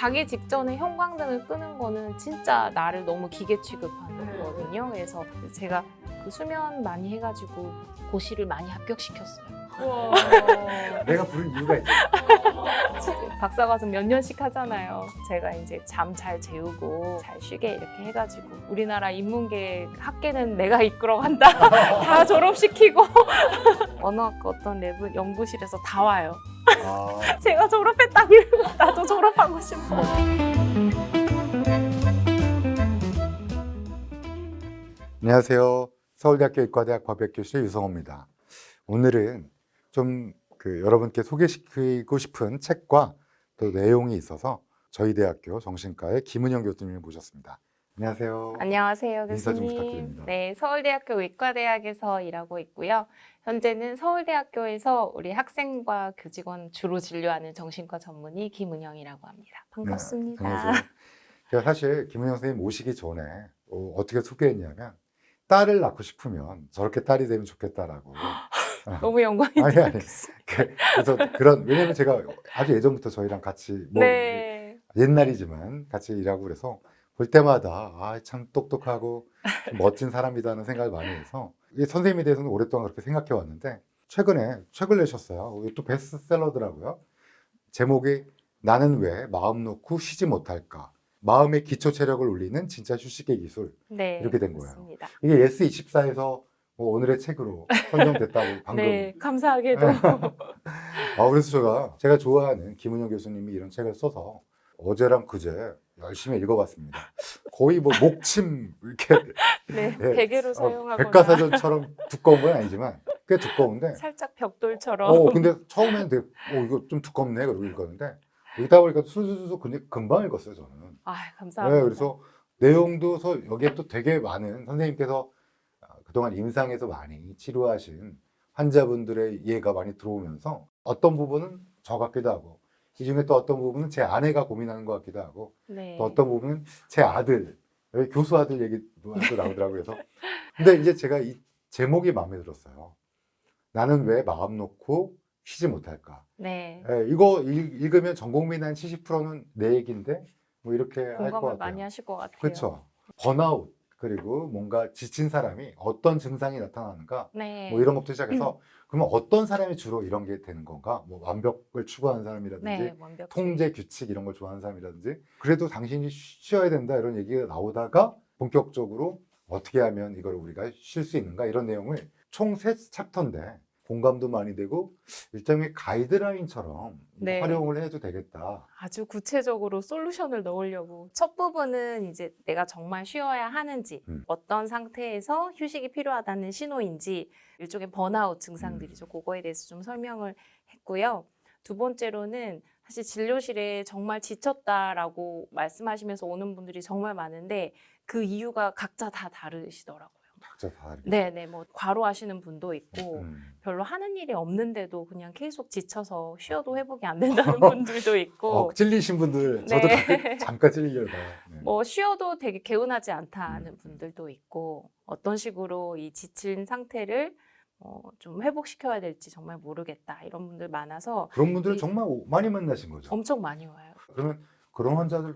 자기 직전에 형광등을 끄는 거는 진짜 나를 너무 기계 취급하는 거거든요. 그래서 제가 그 수면 많이 해가지고 고시를 많이 합격시켰어요. 내가 부른 이유가 있죠. 박사과정 몇 년씩 하잖아요. 제가 이제 잠 잘 재우고 잘 쉬게 이렇게 해가지고 우리나라 인문계 학계는 내가 이끌어간다. 다 졸업시키고 언어학과 어떤 랩은 연구실에서 다 와요. 제가 졸업했다고 나도 졸업하고 싶어. 안녕하세요. 서울대학교 의과대학 법학교실 유성호입니다. 오늘은 좀 여러분께 소개시키고 싶은 책과 또 내용이 있어서 저희 대학교 정신과의 김은영 교수님을 모셨습니다. 안녕하세요. 안녕하세요, 인사 좀 교수님. 부탁드립니다. 네, 서울대학교 의과대학에서 일하고 있고요. 현재는 서울대학교에서 우리 학생과 교직원 주로 진료하는 정신과 전문의 김은영이라고 합니다. 반갑습니다. 네, 안녕하세요. 제가 사실 김은영 선생님 오시기 전에 어떻게 소개했냐면 딸을 낳고 싶으면 저렇게 딸이 되면 좋겠다라고. 너무 영광입니다. 아니. 그래서 왜냐면 제가 아주 예전부터 저희랑 같이 네. 옛날이지만 같이 일하고 그래서 볼 때마다 참 똑똑하고 멋진 사람이다는 생각을 많이 해서 이 선생님에 대해서는 오랫동안 그렇게 생각해 왔는데 최근에 책을 내셨어요. 이게 또 베스트셀러더라고요. 제목이 나는 왜 마음 놓고 쉬지 못할까? 마음의 기초 체력을 올리는 진짜 휴식의 기술. 네, 이렇게 된 거예요. 맞습니다. 이게 예스24에서 오늘의 책으로 선정됐다고 방금. 네, 감사하게도. 그래서 제가 좋아하는 김은영 교수님이 이런 책을 써서 어제랑 그제 열심히 읽어봤습니다. 거의 목침 이렇게 네, 네, 베개로 사용하거나 백과사전처럼 두꺼운 건 아니지만 꽤 두꺼운데. 살짝 벽돌처럼. 근데 처음에는 되게 이거 좀 두껍네 그러고 읽었는데 읽다 보니까 수수수 금방 읽었어요 저는. 감사합니다. 네, 그래서 내용도 여기에 또 되게 많은 선생님께서 그동안 임상에서 많이 치료하신 환자분들의 이해가 많이 들어오면서 어떤 부분은 저 같기도 하고 이 중에 또 어떤 부분은 제 아내가 고민하는 것 같기도 하고 네. 또 어떤 부분은 제 아들, 여기 교수 아들 얘기도 나오더라고요. 그래서 근데 이제 제가 이 제목이 마음에 들었어요. 나는 왜 마음 놓고 쉬지 못할까? 네. 이거 읽으면 전 국민 한 70%는 내 얘기인데 뭐 이렇게 할 것 공감을 같아요. 많이 하실 것 같아요. 그렇죠. 번아웃 그리고 뭔가 지친 사람이 어떤 증상이 나타나는가 네. 뭐 이런 것부터 시작해서 그러면 어떤 사람이 주로 이런 게 되는 건가? 뭐 완벽을 추구하는 사람이라든지 네, 완벽. 통제 규칙 이런 걸 좋아하는 사람이라든지 그래도 당신이 쉬어야 된다 이런 얘기가 나오다가 본격적으로 어떻게 하면 이걸 우리가 쉴 수 있는가 이런 내용을 총 3챕터인데 공감도 많이 되고 일종의 가이드라인처럼 네. 활용을 해도 되겠다. 아주 구체적으로 솔루션을 넣으려고 첫 부분은 이제 내가 정말 쉬어야 하는지 어떤 상태에서 휴식이 필요하다는 신호인지 일종의 번아웃 증상들이죠. 그거에 대해서 좀 설명을 했고요. 두 번째로는 사실 진료실에 정말 지쳤다라고 말씀하시면서 오는 분들이 정말 많은데 그 이유가 각자 다 다르시더라고요. 각자 다 다르게. 네네, 뭐 과로하시는 분도 있고 별로 하는 일이 없는데도 그냥 계속 지쳐서 쉬어도 회복이 안 된다는 분들도 있고 찔리신 분들 저도 네. 잠깐 찔리려다. 네. 뭐 쉬어도 되게 개운하지 않다는 분들도 있고 어떤 식으로 이 지친 상태를 좀 회복시켜야 될지 정말 모르겠다 이런 분들 많아서 그런 분들 정말 많이 만나신 거죠? 엄청 많이 와요. 그러면 그런 환자들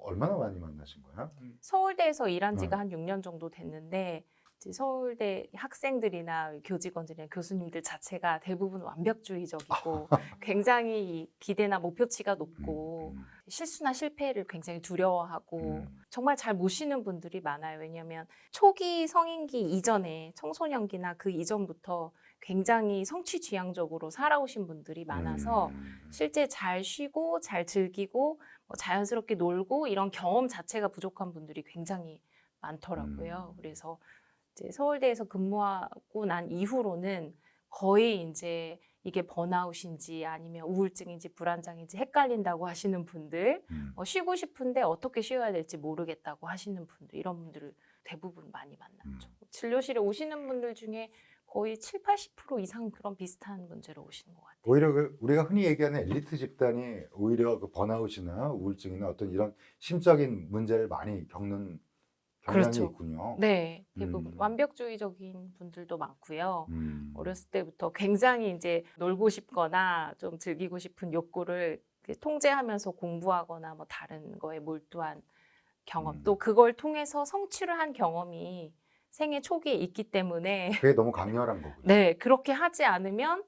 얼마나 많이 만나신 거예요? 서울대에서 일한 지가 한 6년 정도 됐는데 이제 서울대 학생들이나 교직원들이나 교수님들 자체가 대부분 완벽주의적이고 굉장히 이 기대나 목표치가 높고 실수나 실패를 굉장히 두려워하고 정말 잘 못 쉬는 분들이 많아요. 왜냐하면 초기 성인기 이전에 청소년기나 그 이전부터 굉장히 성취지향적으로 살아오신 분들이 많아서 실제 잘 쉬고 잘 즐기고 자연스럽게 놀고 이런 경험 자체가 부족한 분들이 굉장히 많더라고요. 그래서 이제 서울대에서 근무하고 난 이후로는 거의 이제 이게 번아웃인지 아니면 우울증인지 불안장인지 헷갈린다고 하시는 분들, 쉬고 싶은데 어떻게 쉬어야 될지 모르겠다고 하시는 분들, 이런 분들을 대부분 많이 만났죠. 진료실에 오시는 분들 중에 거의 70~80% 이상 그런 비슷한 문제로 오시는 것 같아요. 오히려 우리가 흔히 얘기하는 엘리트 집단이 오히려 그 번아웃이나 우울증이나 어떤 이런 심적인 문제를 많이 겪는 경향이 그렇죠. 있군요. 네, 대부분 완벽주의적인 분들도 많고요. 어렸을 때부터 굉장히 이제 놀고 싶거나 좀 즐기고 싶은 욕구를 그 통제하면서 공부하거나 뭐 다른 거에 몰두한 경험, 음. 또 그걸 통해서 성취를 한 경험이 생애 초기에 있기 때문에 그게 너무 강렬한 거군요. 네, 그렇게 하지 않으면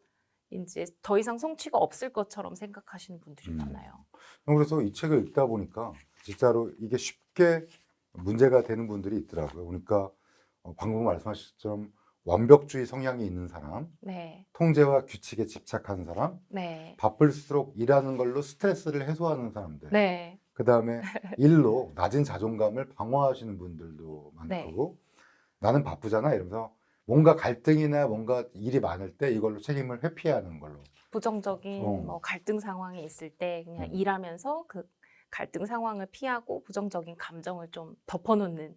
이제 더 이상 성취가 없을 것처럼 생각하시는 분들이 많아요. 그래서 이 책을 읽다 보니까 진짜로 이게 쉽게 문제가 되는 분들이 있더라고요. 그러니까 방금 말씀하신 것처럼 완벽주의 성향이 있는 사람, 네, 통제와 규칙에 집착하는 사람, 네, 바쁠수록 일하는 걸로 스트레스를 해소하는 사람들, 네, 그 다음에 일로 낮은 자존감을 방어하시는 분들도 네. 많고, 나는 바쁘잖아 이러면서 뭔가 갈등이나 뭔가 일이 많을 때 이걸로 책임을 회피하는 걸로. 부정적인 뭐 어. 갈등 상황이 있을 때 그냥 음. 일하면서 그 갈등 상황을 피하고 부정적인 감정을 좀 덮어놓는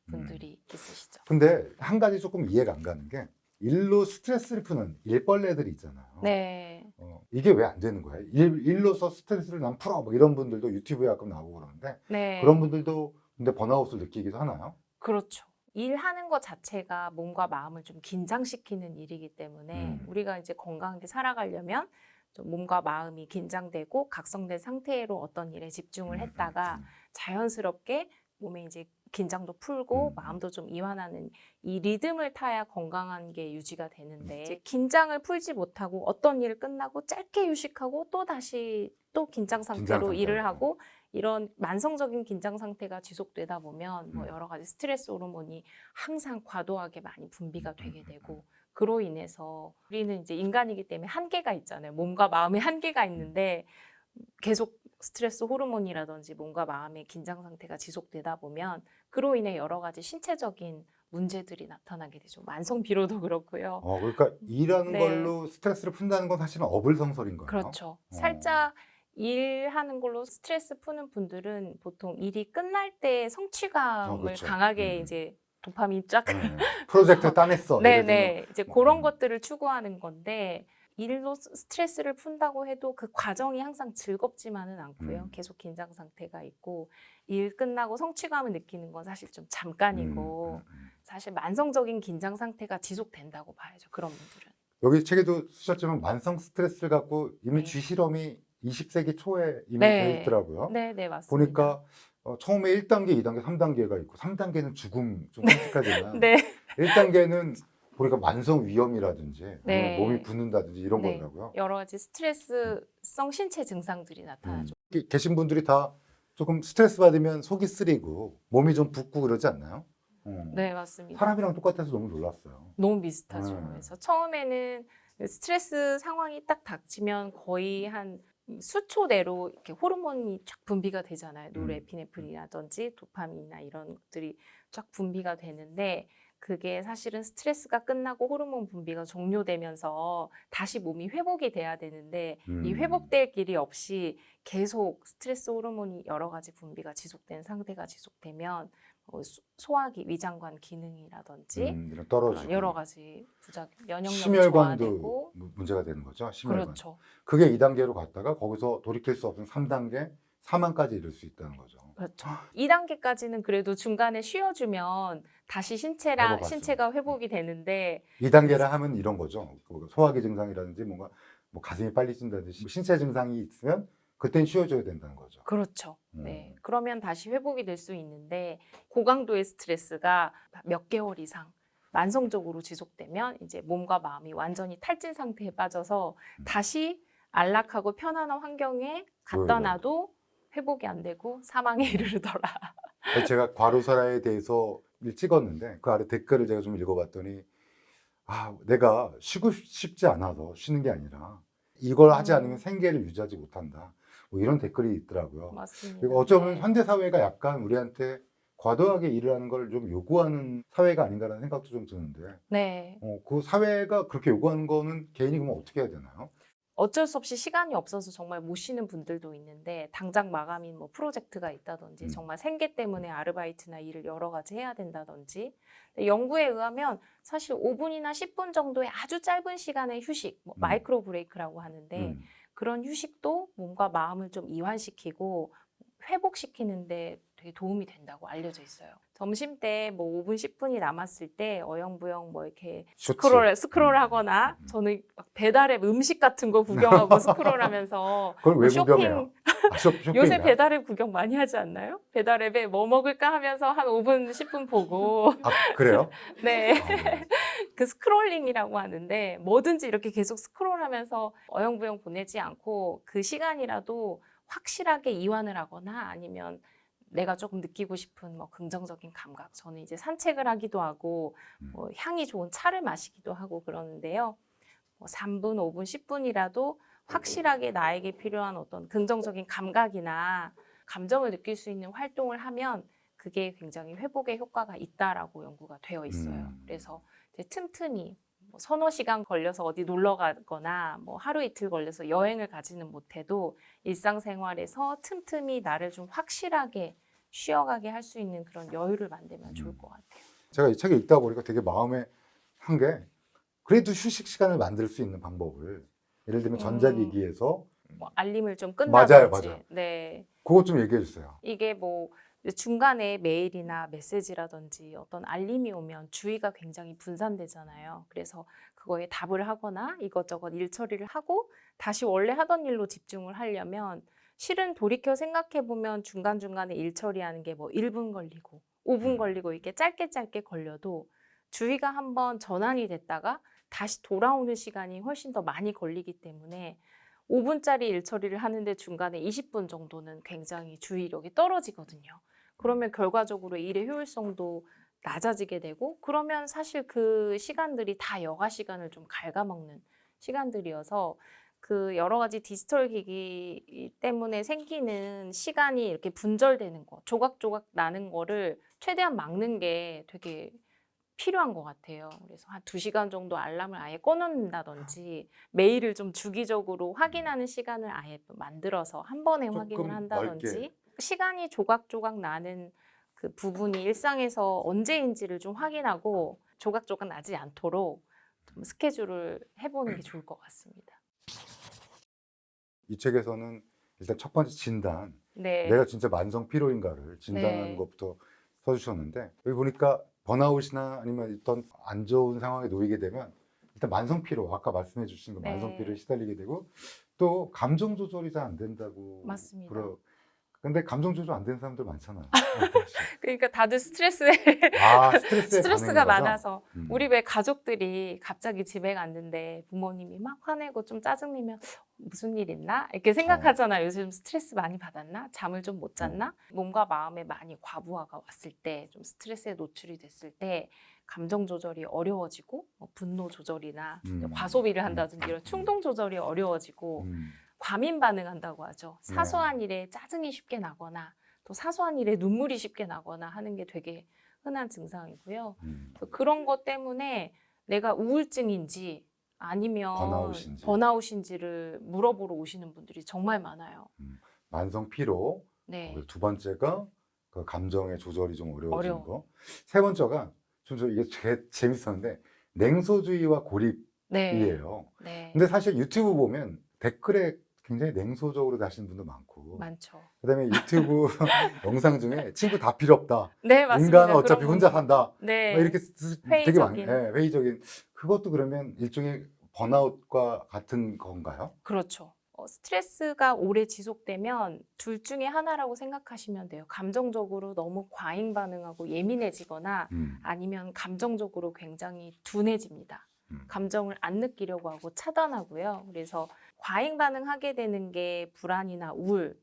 분들이 있으시죠. 근데 한 가지 조금 이해가 안 가는 게 일로 스트레스를 푸는 일벌레들이 있잖아요. 네, 이게 왜 안 되는 거예요? 일로서 스트레스를 난 풀어 뭐 이런 분들도 유튜브에 가끔 나오고 그러는데 그런 네, 분들도 근데 번아웃을 느끼기도 하나요? 그렇죠. 일하는 것 자체가 몸과 마음을 좀 긴장시키는 일이기 때문에 음. 우리가 이제 건강하게 살아가려면 좀 몸과 마음이 긴장되고 각성된 상태로 어떤 일에 집중을 했다가 자연스럽게 몸에 이제 긴장도 풀고 마음도 좀 이완하는 이 리듬을 타야 건강한 게 유지가 되는데 이제 긴장을 풀지 못하고 어떤 일을 끝나고 짧게 휴식하고 또 다시 또 긴장 상태로 일을 하고 이런 만성적인 긴장 상태가 지속되다 보면 뭐 여러 가지 스트레스 호르몬이 항상 과도하게 많이 분비가 되게 되고 그로 인해서 우리는 이제 인간이기 때문에 한계가 있잖아요. 몸과 마음의 한계가 있는데 계속 스트레스 호르몬이라든지 몸과 마음의 긴장 상태가 지속되다 보면 그로 인해 여러 가지 신체적인 문제들이 나타나게 되죠. 만성 피로도 그렇고요. 그러니까 일하는 네. 걸로 스트레스를 푼다는 건 사실은 어불성설인 거예요. 그렇죠. 살짝 일하는 걸로 스트레스 푸는 분들은 보통 일이 끝날 때 성취감을 그렇죠. 강하게 이제 도파민 쫙 프로젝트 따냈어. 네네. 이제 그런 음. 것들을 추구하는 건데 일로 스트레스를 푼다고 해도 그 과정이 항상 즐겁지만은 않고요. 계속 긴장 상태가 있고 일 끝나고 성취감을 느끼는 건 사실 좀 잠깐이고 사실 만성적인 긴장 상태가 지속된다고 봐야죠. 그런 분들은. 여기 책에도 쓰셨지만 만성 스트레스를 갖고 이미 네. 쥐실험이 20세기 초에 이미 네. 돼 있더라고요. 네, 네, 맞습니다. 보니까 처음에 1단계, 2단계, 3단계가 있고 3단계는 죽음 좀 끔찍하지만 네. 1단계는 보니까 만성 위염이라든지 네. 몸이 붓는다든지 이런 네. 거더라고요. 여러 가지 스트레스성 신체 증상들이 나타나죠. 계신 분들이 다 조금 스트레스 받으면 속이 쓰리고 몸이 좀 붓고 그러지 않나요? 네, 맞습니다. 사람이랑 똑같아서 너무 놀랐어요. 너무 비슷하죠. 네. 그래서 처음에는 스트레스 상황이 딱 닥치면 거의 한 수초 내로 이렇게 호르몬이 쫙 분비가 되잖아요. 노르에피네프린이라든지 도파민이나 이런 것들이 쫙 분비가 되는데 그게 사실은 스트레스가 끝나고 호르몬 분비가 종료되면서 다시 몸이 회복이 돼야 되는데 이 회복될 길이 없이 계속 스트레스 호르몬이 여러 가지 분비가 지속된 상태가 지속되면 소화기, 위장관 기능이라든지 이런 떨어지고 여러 가지 부작, 면역력이 심혈관도 저하되고 문제가 되는 거죠. 심혈관. 그렇죠. 그게 2단계로 갔다가 거기서 돌이킬 수 없는 3단계, 사망까지 이를 수 있다는 거죠. 그렇죠. 2단계까지는 그래도 중간에 쉬어주면 다시 신체가 회복이 되는데 2단계라 하면 이런 거죠. 소화기 증상이라든지 뭔가 뭐 가슴이 빨리 뛴다든지 신체 증상이 있으면 그땐 쉬어줘야 된다는 거죠. 그렇죠. 네. 그러면 다시 회복이 될 수 있는데 고강도의 스트레스가 몇 개월 이상 만성적으로 지속되면 이제 몸과 마음이 완전히 탈진 상태에 빠져서 다시 안락하고 편안한 환경에 갖다 놔도 회복이 안 되고 사망에 이르르더라. 제가 과로사에 대해서 찍었는데 그 아래 댓글을 제가 좀 읽어봤더니 내가 쉬고 싶지 않아서 쉬는 게 아니라 이걸 하지 않으면 생계를 유지하지 못한다. 뭐 이런 댓글이 있더라고요. 맞습니다. 그리고 어쩌면 네. 현대 사회가 약간 우리한테 과도하게 일을 하는 걸 좀 요구하는 사회가 아닌가라는 생각도 좀 드는데 네. 그 사회가 그렇게 요구하는 거는 개인이 그러면 어떻게 해야 되나요? 어쩔 수 없이 시간이 없어서 정말 못 쉬는 분들도 있는데 당장 마감인 뭐 프로젝트가 있다든지 정말 생계 때문에 아르바이트나 일을 여러 가지 해야 된다든지 연구에 의하면 사실 5분이나 10분 정도의 아주 짧은 시간의 휴식, 뭐 마이크로 브레이크라고 하는데 그런 휴식도 몸과 마음을 좀 이완시키고 회복시키는데 되게 도움이 된다고 알려져 있어요. 점심 때 뭐 5분, 10분이 남았을 때 어영부영 뭐 이렇게 쇼츠. 스크롤하거나 저는 막 배달앱 음식 같은 거 구경하고 스크롤하면서 그걸 왜 뭐 구경해요? 쇼핑이야? 요새 배달앱 구경 많이 하지 않나요? 배달앱에 뭐 먹을까 하면서 한 5분, 10분 보고 아, 그래요? 네. 아, 네. 그 스크롤링이라고 하는데 뭐든지 이렇게 계속 스크롤하면서 어영부영 보내지 않고 그 시간이라도 확실하게 이완을 하거나 아니면 내가 조금 느끼고 싶은 뭐 긍정적인 감각. 저는 이제 산책을 하기도 하고 뭐 향이 좋은 차를 마시기도 하고 그러는데요. 뭐 3분, 5분, 10분이라도 확실하게 나에게 필요한 어떤 긍정적인 감각이나 감정을 느낄 수 있는 활동을 하면 그게 굉장히 회복에 효과가 있다라고 연구가 되어 있어요. 그래서 이제 틈틈이 뭐 서너 시간 걸려서 어디 놀러 가거나 뭐 하루 이틀 걸려서 여행을 가지는 못해도 일상생활에서 틈틈이 나를 좀 확실하게 쉬어가게 할 수 있는 그런 여유를 만들면 좋을 것 같아요. 제가 이 책을 읽다 보니까 되게 마음에 한 게 그래도 휴식 시간을 만들 수 있는 방법을 예를 들면 전자기기에서 뭐 알림을 좀 맞아요, 끈다든지. 맞아요. 네. 그거 좀 얘기해 주세요. 이게 뭐 중간에 메일이나 메시지라든지 어떤 알림이 오면 주의가 굉장히 분산되잖아요. 그래서 그거에 답을 하거나 이것저것 일 처리를 하고 다시 원래 하던 일로 집중을 하려면 실은 돌이켜 생각해 보면 중간중간에 일 처리하는 게 뭐 1분 걸리고 5분 걸리고 이렇게 짧게 걸려도 주의가 한번 전환이 됐다가 다시 돌아오는 시간이 훨씬 더 많이 걸리기 때문에 5분짜리 일 처리를 하는데 중간에 20분 정도는 굉장히 주의력이 떨어지거든요. 그러면 결과적으로 일의 효율성도 낮아지게 되고 그러면 사실 그 시간들이 다 여가 시간을 좀 갉아먹는 시간들이어서 그 여러 가지 디지털 기기 때문에 생기는 시간이 이렇게 분절되는 거, 조각조각 나는 거를 최대한 막는 게 되게 필요한 것 같아요. 그래서 한 2시간 정도 알람을 아예 꺼놓는다든지 메일을 좀 주기적으로 확인하는 시간을 아예 만들어서 한 번에 조금 확인을 한다든지 넓게. 시간이 조각조각 나는 그 부분이 일상에서 언제인지를 좀 확인하고 조각조각 나지 않도록 좀 스케줄을 해보는 게 좋을 것 같습니다. 이 책에서는 일단 첫 번째 진단, 네. 내가 진짜 만성 피로인가를 진단하는 네. 것부터 써주셨는데 여기 보니까 번아웃이나 아니면 어떤 안 좋은 상황에 놓이게 되면 일단 만성 피로, 아까 말씀해 주신 거 네. 만성 피로에 시달리게 되고 또 감정 조절이 잘 안 된다고 맞습니다. 근데 감정 조절 안 되는 사람들 많잖아요. 그러니까 다들 스트레스에 스트레스에 스트레스가 반응인 거죠? 많아서 우리 왜 가족들이 갑자기 집에 갔는데 부모님이 막 화내고 좀 짜증내면 무슨 일 있나? 이렇게 생각하잖아요. 요즘 스트레스 많이 받았나? 잠을 좀 못 잤나? 몸과 마음에 많이 과부하가 왔을 때, 좀 스트레스에 노출이 됐을 때 감정 조절이 어려워지고 뭐 분노 조절이나 과소비를 한다든지 이런 충동 조절이 어려워지고 과민 반응한다고 하죠. 사소한 일에 짜증이 쉽게 나거나 또 사소한 일에 눈물이 쉽게 나거나 하는 게 되게 흔한 증상이고요. 그런 것 때문에 내가 우울증인지 아니면 번아웃인지를 물어보러 오시는 분들이 정말 많아요. 만성 피로. 네. 두 번째가 그 감정의 조절이 좀 어려워지는 거. 세 번째가 좀 이게 재밌었는데 냉소주의와 고립이에요. 네. 근데 사실 유튜브 보면 댓글에 굉장히 냉소적으로 다시는 분도 많고. 많죠. 그다음에 유튜브 영상 중에 친구 다 필요 없다. 네, 맞습니다. 인간은 어차피 혼자 산다. 네. 이렇게 되게 회의적인. 회의적인. 그것도 그러면 일종의 번아웃과 같은 건가요? 그렇죠. 스트레스가 오래 지속되면 둘 중에 하나라고 생각하시면 돼요. 감정적으로 너무 과잉 반응하고 예민해지거나 아니면 감정적으로 굉장히 둔해집니다. 감정을 안 느끼려고 하고 차단하고요. 그래서 과잉 반응하게 되는 게 불안이나 우울의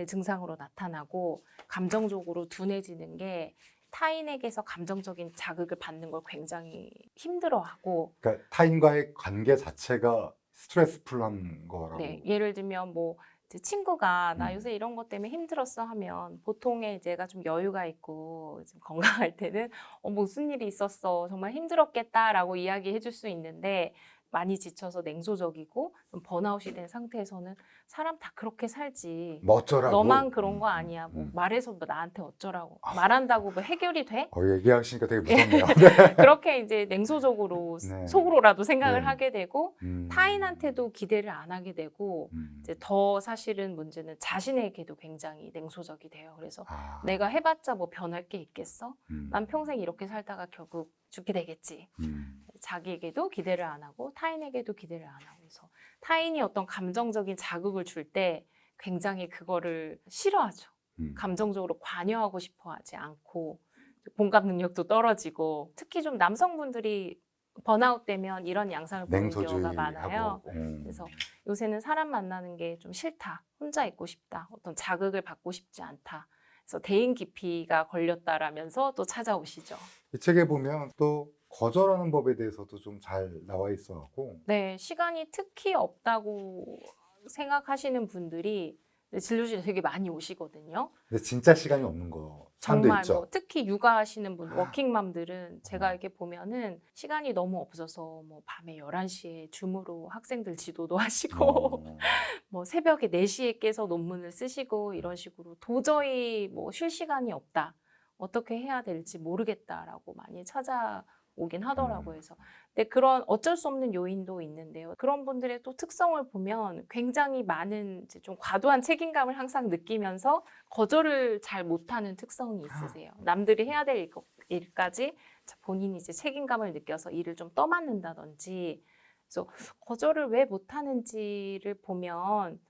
증상으로 나타나고 감정적으로 둔해지는 게 타인에게서 감정적인 자극을 받는 걸 굉장히 힘들어하고 그러니까 타인과의 관계 자체가 스트레스풀한 거라고. 네, 예를 들면 뭐 이제 친구가 나 요새 이런 것 때문에 힘들었어 하면 보통의 제가 좀 여유가 있고 좀 건강할 때는 무슨 일이 있었어 정말 힘들었겠다라고 이야기해 줄 수 있는데 많이 지쳐서 냉소적이고 좀 번아웃이 된 상태에서는 사람 다 그렇게 살지. 뭐 어쩌라고. 너만 그런 거 아니야. 뭐 말해서 뭐 나한테 어쩌라고. 말한다고 뭐 해결이 돼? 얘기하시니까 되게 무섭네요. 네. 그렇게 이제 냉소적으로 네. 속으로라도 생각을 네. 하게 되고 타인한테도 기대를 안 하게 되고 이제 더 사실은 문제는 자신에게도 굉장히 냉소적이 돼요. 그래서 내가 해봤자 뭐 변할 게 있겠어? 난 평생 이렇게 살다가 결국 죽게 되겠지. 자기에게도 기대를 안 하고 타인에게도 기대를 안 하고 그래서 타인이 어떤 감정적인 자극을 줄 때 굉장히 그거를 싫어하죠. 감정적으로 관여하고 싶어 하지 않고 공감 능력도 떨어지고 특히 좀 남성분들이 번아웃 되면 이런 양상을 보는 경우가 많아요. 그래서 요새는 사람 만나는 게 좀 싫다. 혼자 있고 싶다. 어떤 자극을 받고 싶지 않다. 그래서 대인 기피가 걸렸다라면서 또 찾아오시죠. 이 책에 보면 또 거절하는 법에 대해서도 좀 잘 나와 있어갖고 네, 시간이 특히 없다고 생각하시는 분들이 진료실에 되게 많이 오시거든요. 근데 진짜 시간이 없는 거 사람도 정말 있죠. 뭐 특히 육아하시는 분, 워킹맘들은 제가 이렇게 보면은 시간이 너무 없어서 뭐 밤에 11시에 줌으로 학생들 지도도 하시고 뭐 새벽에 4시에 깨서 논문을 쓰시고 이런 식으로 도저히 뭐 쉴 시간이 없다. 어떻게 해야 될지 모르겠다라고 많이 찾아오긴 하더라고요. 그래서 근데 그런 어쩔 수 없는 요인도 있는데요. 그런 분들의 또 특성을 보면 굉장히 많은 이제 좀 과도한 책임감을 항상 느끼면서 거절을 잘 못하는 특성이 있으세요. 남들이 해야 될 일까지 본인이 이제 책임감을 느껴서 일을 좀 떠맡는다든지 그래서 거절을 왜 못하는지를 보면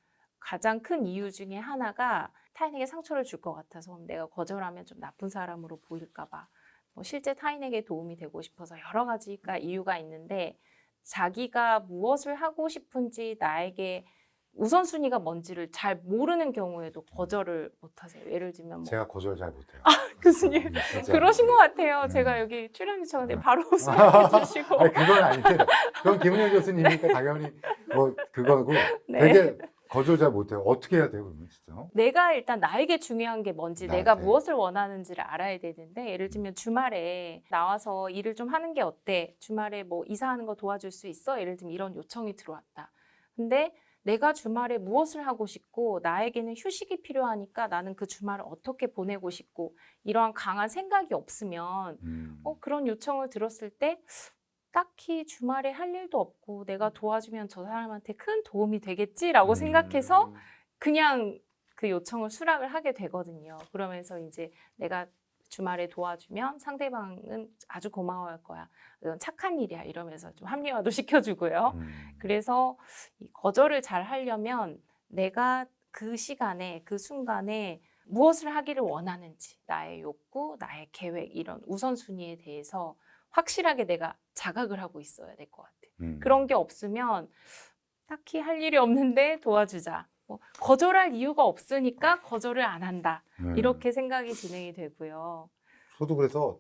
가장 큰 이유 중에 하나가 타인에게 상처를 줄 것 같아서 내가 거절하면 좀 나쁜 사람으로 보일까 봐 뭐 실제 타인에게 도움이 되고 싶어서 여러 가지가 이유가 있는데 자기가 무엇을 하고 싶은지 나에게 우선순위가 뭔지를 잘 모르는 경우에도 거절을 못하세요. 예를 들면 뭐 제가 거절 잘 못해요. 교수님 진짜. 그러신 것 같아요. 네. 제가 여기 출연 요청하는데 바로 말씀해 주시고 아니, 그건 아닌데 그건 김은혜 교수님이니까 당연히 뭐 그거고 네. 되게 거절 잘 못해요. 어떻게 해야 돼요, 그러면 진짜? 내가 일단 나에게 중요한 게 뭔지 내가 나한테. 무엇을 원하는지를 알아야 되는데 예를 들면 주말에 나와서 일을 좀 하는 게 어때? 주말에 뭐 이사하는 거 도와줄 수 있어? 예를 들면 이런 요청이 들어왔다. 근데 내가 주말에 무엇을 하고 싶고 나에게는 휴식이 필요하니까 나는 그 주말을 어떻게 보내고 싶고 이러한 강한 생각이 없으면 그런 요청을 들었을 때 딱히 주말에 할 일도 없고 내가 도와주면 저 사람한테 큰 도움이 되겠지라고 생각해서 그냥 그 요청을 수락을 하게 되거든요. 그러면서 이제 내가 주말에 도와주면 상대방은 아주 고마워할 거야. 이건 착한 일이야 이러면서 좀 합리화도 시켜주고요. 그래서 이 거절을 잘 하려면 내가 그 시간에 그 순간에 무엇을 하기를 원하는지 나의 욕구, 나의 계획 이런 우선순위에 대해서 확실하게 내가 자각을 하고 있어야 될 것 같아요. 그런 게 없으면 딱히 할 일이 없는데 도와주자. 뭐 거절할 이유가 없으니까 거절을 안 한다. 이렇게 생각이 진행이 되고요. 저도 그래서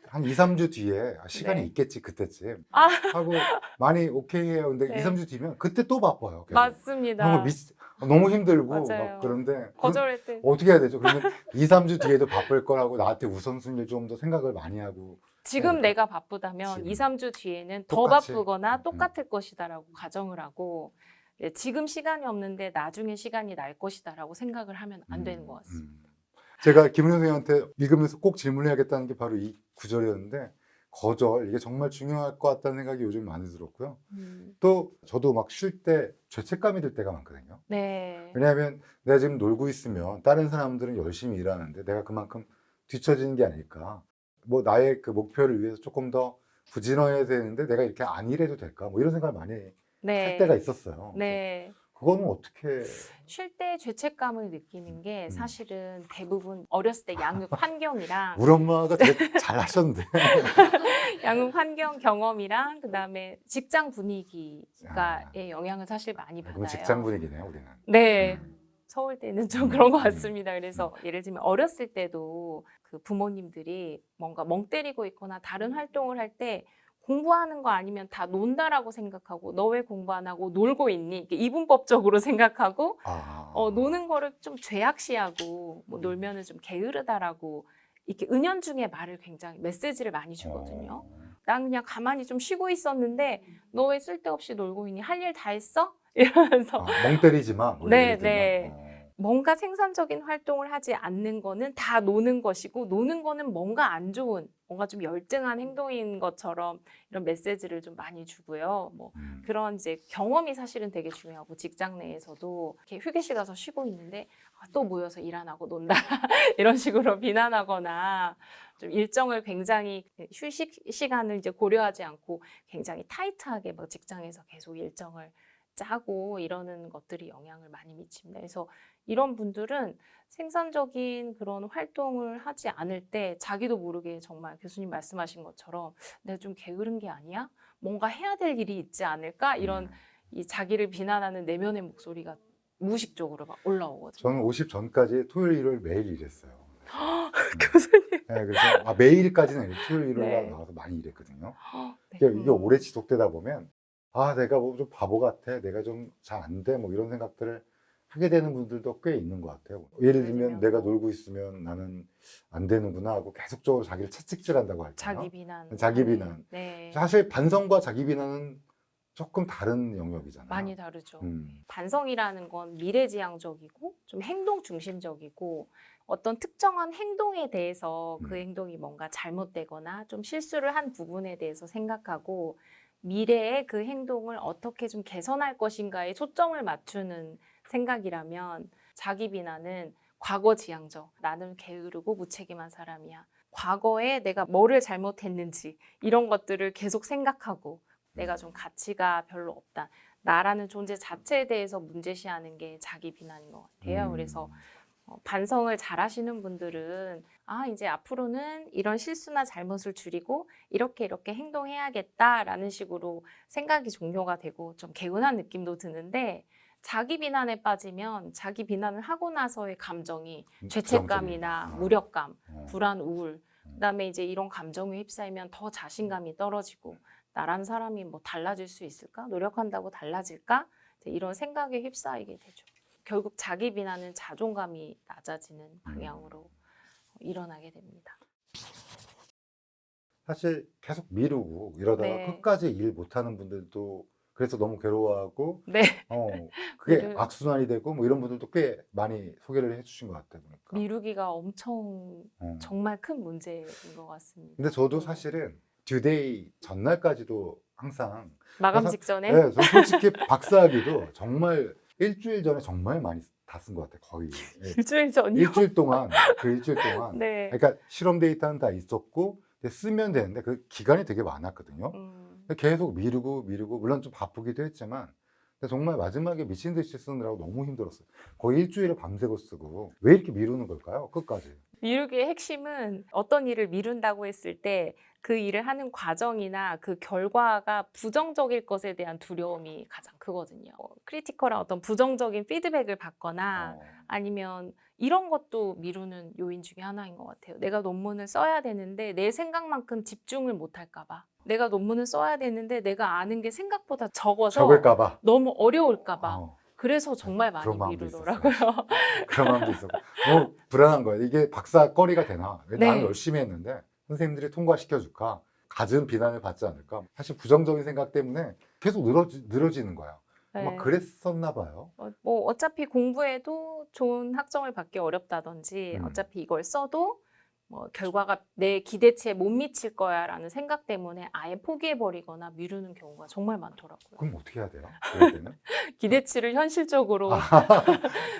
한 2, 3주 뒤에 시간이 네. 있겠지 그때쯤 아. 하고 많이 오케이 해요. 근데 네. 2, 3주 뒤면 그때 또 바빠요. 계속. 맞습니다. 너무 힘들고 맞아요. 막 그런데 거절할 때 어떻게 해야 되죠? 그러면 2, 3주 뒤에도 바쁠 거라고 나한테 우선순위를 좀 더 생각을 많이 하고 지금 네. 내가 바쁘다면 지금. 2, 3주 뒤에는 더 똑같이. 바쁘거나 똑같을 것이다라고 가정을 하고 네, 지금 시간이 없는데 나중에 시간이 날 것이다라고 생각을 하면 안 되는 것 같습니다. 제가 김은혜 선생님한테 읽으면서 꼭 질문해야겠다는 게 바로 이 구절이었는데 거절 이게 정말 중요할 것 같다는 생각이 요즘 많이 들었고요. 또 저도 막 쉴 때 죄책감이 들 때가 많거든요. 네. 왜냐하면 내가 지금 놀고 있으면 다른 사람들은 열심히 일하는데 내가 그만큼 뒤처지는 게 아닐까. 뭐 나의 그 목표를 위해서 조금 더 부지런해야 되는데 내가 이렇게 안 일해도 될까? 뭐 이런 생각을 많이 할 때가 있었어요. 네. 그거는 어떻게? 쉴 때 죄책감을 느끼는 게 사실은 대부분 어렸을 때 양육 환경이랑 우리 엄마가 되게 잘하셨는데. 양육 환경 경험이랑 그다음에 직장 분위기가의 영향을 사실 많이 받아요. 그건 직장 분위기네요, 우리는. 네. 서울대는 좀 그런 것 같습니다. 그래서 예를 들면 어렸을 때도 그 부모님들이 뭔가 멍 때리고 있거나 다른 활동을 할 때 공부하는 거 아니면 다 논다라고 생각하고 너 왜 공부 안 하고 놀고 있니? 이렇게 이분법적으로 생각하고 노는 거를 좀 죄악시하고 뭐 놀면은 좀 게으르다라고 이렇게 은연중에 말을 굉장히 메시지를 많이 주거든요. 난 그냥 가만히 좀 쉬고 있었는데 너 왜 쓸데없이 놀고 있니? 할 일 다 했어? 이러면서 멍 때리지 마. 뭐 네, 예를 들면. 네. 뭔가 생산적인 활동을 하지 않는 거는 다 노는 것이고 노는 거는 뭔가 안 좋은 뭔가 좀 열등한 행동인 것처럼 이런 메시지를 좀 많이 주고요. 뭐 그런 이제 경험이 사실은 되게 중요하고 직장 내에서도 이렇게 휴게실 가서 쉬고 있는데 또 모여서 일 안 하고 논다 이런 식으로 비난하거나 좀 일정을 굉장히 휴식 시간을 이제 고려하지 않고 굉장히 타이트하게 뭐 직장에서 계속 일정을 짜고 이러는 것들이 영향을 많이 미칩니다. 그래서 이런 분들은 생산적인 그런 활동을 하지 않을 때 자기도 모르게 정말 교수님 말씀하신 것처럼 내가 좀 게으른 게 아니야? 뭔가 해야 될 일이 있지 않을까? 이런 이 자기를 비난하는 내면의 목소리가 무의식적으로 막 올라오거든요. 저는 50 전까지 토요일, 일요일 매일 일했어요. 교수님. 네, 그래서 매일까지는 아니고 토요일, 일요일 날 네. 나와서 많이 일했거든요. 네. 이게 오래 지속되다 보면 내가 뭐 좀 바보 같아, 내가 좀 잘 안 돼, 뭐 이런 생각들을 하게 되는 분들도 꽤 있는 것 같아요. 예를 들면 내가 놀고 있으면 나는 안 되는구나 하고 계속적으로 자기를 채찍질한다고 할까요? 자기 비난. 자기 비난. 네. 사실 반성과 자기 비난은 조금 다른 영역이잖아요. 많이 다르죠. 음. 반성이라는 건 미래지향적이고 좀 행동 중심적이고 어떤 특정한 행동에 대해서 그 행동이 뭔가 잘못되거나 좀 실수를 한 부분에 대해서 생각하고 미래에 그 행동을 어떻게 좀 개선할 것인가에 초점을 맞추는 생각이라면 자기 비난은 과거 지향적. 나는 게으르고 무책임한 사람이야. 과거에 내가 뭐를 잘못했는지 이런 것들을 계속 생각하고 내가 좀 가치가 별로 없다. 나라는 존재 자체에 대해서 문제시하는 게 자기 비난인 것 같아요. 그래서 반성을 잘 하시는 분들은 이제 앞으로는 이런 실수나 잘못을 줄이고 이렇게 행동해야겠다라는 식으로 생각이 종료가 되고 좀 개운한 느낌도 드는데 자기 비난에 빠지면 자기 비난을 하고 나서의 감정이 죄책감이나 무력감, 불안, 우울 그다음에 이제 이런 감정에 휩싸이면 더 자신감이 떨어지고 나란 사람이 뭐 달라질 수 있을까? 노력한다고 달라질까? 이런 생각에 휩싸이게 되죠. 결국 자기 비난은 자존감이 낮아지는 방향으로 일어나게 됩니다. 사실 계속 미루고 이러다가 네. 끝까지 일 못하는 분들도 그래서 너무 괴로워하고 네. 그게 악순환이 되고 뭐 이런 분들도 꽤 많이 소개를 해주신 것 같아요. 보니까. 미루기가 엄청 정말 큰 문제인 것 같습니다. 근데 저도 사실은 듀데이 전날까지도 항상 마감 직전에? 네, 저 솔직히 박사학위도 정말 일주일 전에 정말 많이 다 쓴 것 같아요. 거의. 일주일 전이요? 일주일 동안 네. 그러니까 실험 데이터는 다 있었고 쓰면 되는데 그 기간이 되게 많았거든요. 계속 미루고 물론 좀 바쁘기도 했지만 근데 정말 마지막에 미친 듯이 쓰느라고 너무 힘들었어요. 거의 일주일을 밤새고 쓰고 왜 이렇게 미루는 걸까요? 끝까지. 미루기의 핵심은 어떤 일을 미룬다고 했을 때 그 일을 하는 과정이나 그 결과가 부정적일 것에 대한 두려움이 가장 크거든요. 크리티컬한 어떤 부정적인 피드백을 받거나 아니면 이런 것도 미루는 요인 중에 하나인 것 같아요. 내가 논문을 써야 되는데 내 생각만큼 집중을 못할까 봐. 내가 논문을 써야 되는데 내가 아는 게 생각보다 적을까 봐. 너무 어려울까 봐. 그래서 정말 많이 그런 마음도 미루더라고요. 그런 마음도 있었고 너무 불안한 거예요. 이게 박사 거리가 되나? 왜 나는 네. 열심히 했는데 선생님들이 통과시켜줄까? 갖은 비난을 받지 않을까? 사실 부정적인 생각 때문에 계속 늘어지는 거야. 아마 네. 그랬었나 봐요. 뭐 어차피 공부해도 좋은 학점을 받기 어렵다든지 어차피 이걸 써도 뭐 결과가 내 기대치에 못 미칠 거야라는 생각 때문에 아예 포기해버리거나 미루는 경우가 정말 많더라고요. 그럼 어떻게 해야 돼요? 그럴 때는? 기대치를 현실적으로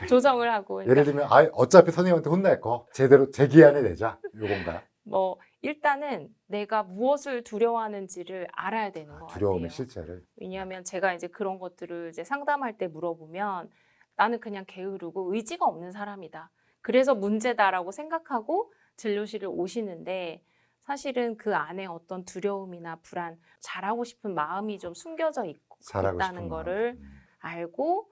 조정을 하고 예를 들면 어차피 선생님한테 혼날 거 제대로 제 기한에 내자 이건가요? 뭐 일단은 내가 무엇을 두려워하는지를 알아야 되는 것 같아요. 두려움의 실체를. 왜냐하면 제가 이제 그런 것들을 이제 상담할 때 물어보면 나는 그냥 게으르고 의지가 없는 사람이다. 그래서 문제다라고 생각하고 진료실을 오시는데 사실은 그 안에 어떤 두려움이나 불안, 잘하고 싶은 마음이 좀 숨겨져 있다는 거를 알고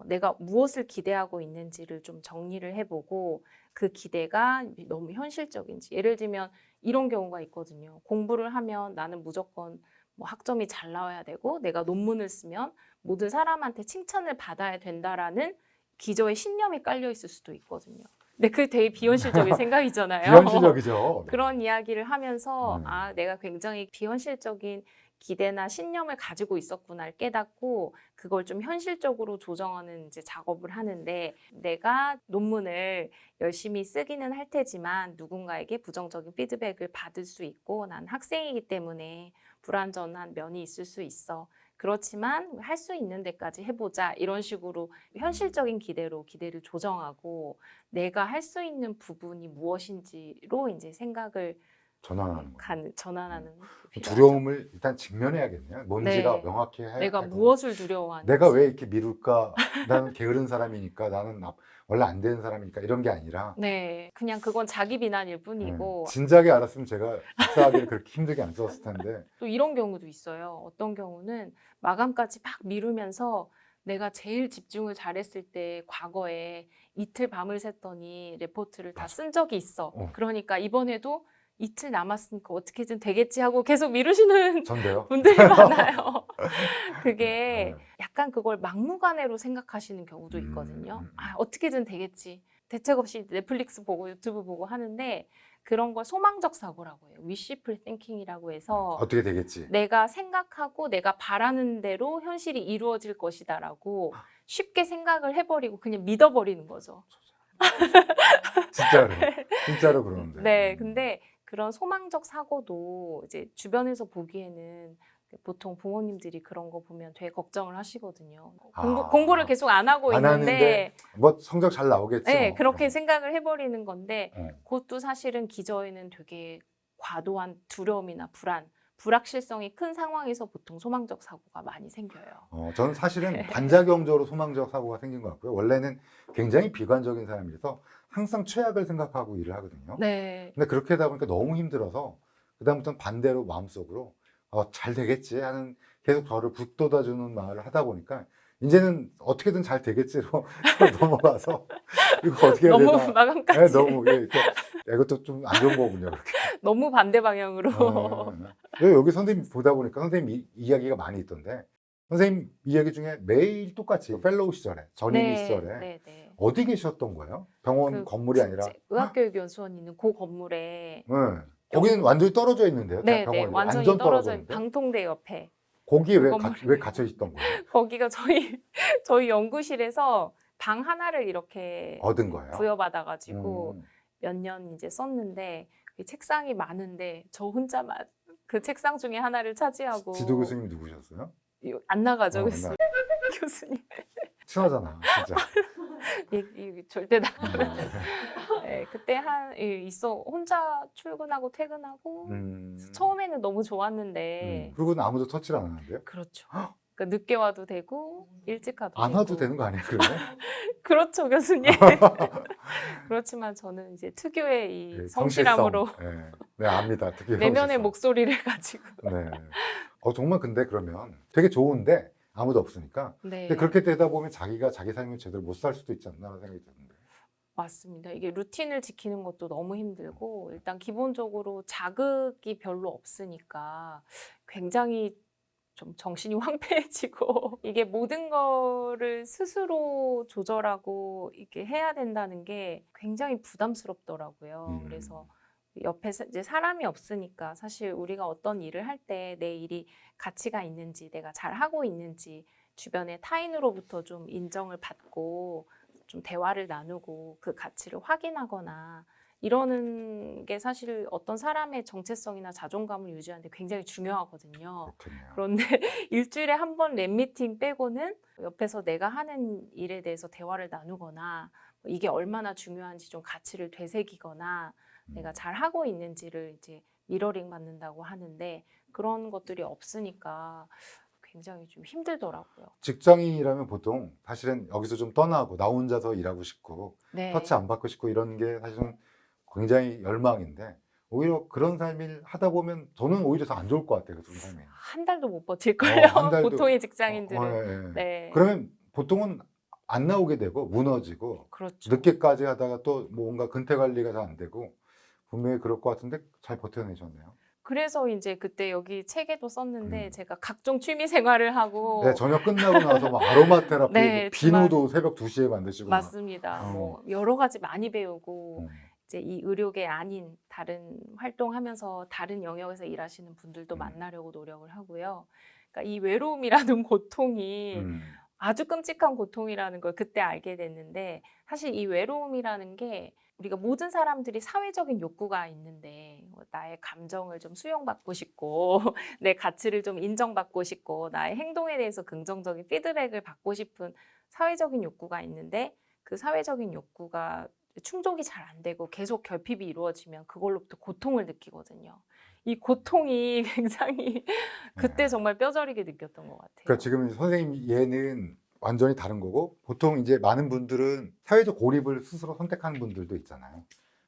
내가 무엇을 기대하고 있는지를 좀 정리를 해보고 그 기대가 너무 현실적인지 예를 들면 이런 경우가 있거든요. 공부를 하면 나는 무조건 뭐 학점이 잘 나와야 되고 내가 논문을 쓰면 모든 사람한테 칭찬을 받아야 된다라는 기저에 신념이 깔려 있을 수도 있거든요. 근데 그게 되게 비현실적인 생각이잖아요. 비현실적이죠. 그런 이야기를 하면서 네. 아, 내가 굉장히 비현실적인 기대나 신념을 가지고 있었구나를 깨닫고 그걸 좀 현실적으로 조정하는 이제 작업을 하는데 내가 논문을 열심히 쓰기는 할 테지만 누군가에게 부정적인 피드백을 받을 수 있고 난 학생이기 때문에 불완전한 면이 있을 수 있어. 그렇지만 할 수 있는 데까지 해보자. 이런 식으로 현실적인 기대로 기대를 조정하고 내가 할 수 있는 부분이 무엇인지로 이제 생각을 전환하는 거예요. 전환하는 게 필요하죠. 두려움을 일단 직면해야겠네요. 뭔지가 네. 명확히 내가 해야 되고. 무엇을 두려워하는지. 내가 왜 이렇게 미룰까? 나는 게으른 사람이니까, 나는 원래 안 되는 사람이니까 이런 게 아니라 네, 그냥 그건 자기 비난일 네, 뿐이고 진작에 알았으면 제가 박사학위를 그렇게 힘들게 안 썼을 텐데. 또 이런 경우도 있어요. 어떤 경우는 마감까지 막 미루면서 내가 제일 집중을 잘했을 때 과거에 이틀 밤을 샜더니 레포트를 다 맞아. 쓴 적이 있어. 어. 그러니까 이번에도 이틀 남았으니까 어떻게든 되겠지 하고 계속 미루시는 전데요. 분들이 많아요. 그게 네. 약간 그걸 막무가내로 생각하시는 경우도 있거든요. 음. 아, 어떻게든 되겠지. 대책 없이 넷플릭스 보고 유튜브 보고 하는데 그런 걸 소망적 사고라고 해요. wishful thinking이라고 해서 어떻게 되겠지? 내가 생각하고 내가 바라는 대로 현실이 이루어질 것이다라고 쉽게 생각을 해버리고 그냥 믿어버리는 거죠. 진짜로. 진짜로 그러는데. 네, 근데 그런 소망적 사고도 이제 주변에서 보기에는 보통 부모님들이 그런 거 보면 되게 걱정을 하시거든요. 아. 공부를 계속 안 하고 안 있는데 하는데 뭐 성적 잘 나오겠지. 네, 뭐. 그렇게 생각을 해버리는 건데 어. 그것도 사실은 기저에는 되게 과도한 두려움이나 불안, 불확실성이 큰 상황에서 보통 소망적 사고가 많이 생겨요. 저는 사실은 반작용적으로 소망적 사고가 생긴 것 같고요. 원래는 굉장히 비관적인 사람이라서 항상 최악을 생각하고 일을 하거든요. 네, 근데 그렇게 하다 보니까 너무 힘들어서 그다음부터는 반대로 마음속으로 잘 되겠지 하는 계속 저를 북돋아주는 말을 하다 보니까 이제는 어떻게든 잘 되겠지로 넘어가서 이거 어떻게 해야 너무 되나. 네, 마감까지 너무 이것도 좀 안 좋은 거군요. 그렇게. 너무 반대 방향으로. 여기 선생님 보다 보니까 선생님 이야기가 많이 있던데 선생님 이야기 중에 매일 똑같이 펠로우 시절에 전임의 시절에 네, 네. 어디 계셨던 거예요? 병원 그 건물이 아니라 의학교육연수원 있는 그 건물에 네. 거기는 완전히 떨어져 있는데요. 네, 네, 병원이 완전히 완전 떨어져 있는 떨어졌는데 방통대 옆에 거기에 그 왜 갇혀 있던 거예요? 거기가 저희 연구실에서 방 하나를 이렇게 얻은 거예요? 부여받아가지고 몇 년 이제 썼는데 그 책상이 많은데 저 혼자만 그 책상 중에 하나를 차지하고 지도 교수님 누구셨어요? 안 나가죠 안 교수님. 교수님 친하잖아, 진짜. 절대 나. 네, 그때 혼자 출근하고 퇴근하고 처음에는 너무 좋았는데 그리고 아무도 터치를 안 하는데요? 그렇죠. 그러니까 늦게 와도 되고 일찍 가도 안 되고. 와도 되는 거 아니에요, 그러면? 그렇죠, 교수님. 그렇지만 저는 이제 특유의 이 예, 성실함으로 네, 압니다. 특히 내면의 성실성. 목소리를 가지고. 네. 정말 근데 그러면 되게 좋은데 아무도 없으니까. 네, 근데 그렇게 되다 보면 자기가 자기 삶을 제대로 못 살 수도 있지 않나 생각이 드는데. 맞습니다. 이게 루틴을 지키는 것도 너무 힘들고 일단 기본적으로 자극이 별로 없으니까 굉장히 좀 정신이 황폐해지고 이게 모든 거를 스스로 조절하고 이렇게 해야 된다는 게 굉장히 부담스럽더라고요. 그래서 옆에 이제 사람이 없으니까 사실 우리가 어떤 일을 할 때 내 일이 가치가 있는지 내가 잘 하고 있는지 주변의 타인으로부터 좀 인정을 받고 좀 대화를 나누고 그 가치를 확인하거나 이러는 게 사실 어떤 사람의 정체성이나 자존감을 유지하는 데 굉장히 중요하거든요. 그렇겠네요. 그런데 일주일에 한 번 랩미팅 빼고는 옆에서 내가 하는 일에 대해서 대화를 나누거나 이게 얼마나 중요한지 좀 가치를 되새기거나 내가 잘 하고 있는지를 이제 미러링 받는다고 하는데 그런 것들이 없으니까 굉장히 좀 힘들더라고요. 직장인이라면 보통 사실은 여기서 좀 떠나고 나 혼자서 일하고 싶고 네. 터치 안 받고 싶고 이런 게 사실은 굉장히 열망인데 오히려 그런 삶을 하다 보면 저는 오히려 더 안 좋을 것 같아요. 그런 삶이. 한 달도 못 버틸걸요. 한 달도. 보통의 직장인들은. 예, 예. 네. 그러면 보통은 안 나오게 되고 무너지고 그렇죠. 늦게까지 하다가 또 뭔가 근태 관리가 잘 안 되고 분명히 그럴 것 같은데 잘 버텨내셨네요. 그래서 이제 그때 여기 책에도 썼는데 제가 각종 취미 생활을 하고 네, 저녁 끝나고 나서 막 아로마 테라피, 네, 뭐 비누도 새벽 2시에 만드시고 막. 맞습니다. 어. 뭐 여러 가지 많이 배우고 어. 이제 이 의료계 아닌 다른 활동하면서 다른 영역에서 일하시는 분들도 만나려고 노력을 하고요. 그러니까 이 외로움이라는 고통이 아주 끔찍한 고통이라는 걸 그때 알게 됐는데 사실 이 외로움이라는 게 우리가 모든 사람들이 사회적인 욕구가 있는데 나의 감정을 좀 수용받고 싶고 내 가치를 좀 인정받고 싶고 나의 행동에 대해서 긍정적인 피드백을 받고 싶은 사회적인 욕구가 있는데 그 사회적인 욕구가 충족이 잘 안 되고 계속 결핍이 이루어지면 그걸로부터 고통을 느끼거든요. 이 고통이 굉장히 그때 정말 뼈저리게 느꼈던 것 같아요. 그러니까 지금 선생님 얘는 완전히 다른 거고 보통 이제 많은 분들은 사회적 고립을 스스로 선택하는 분들도 있잖아요.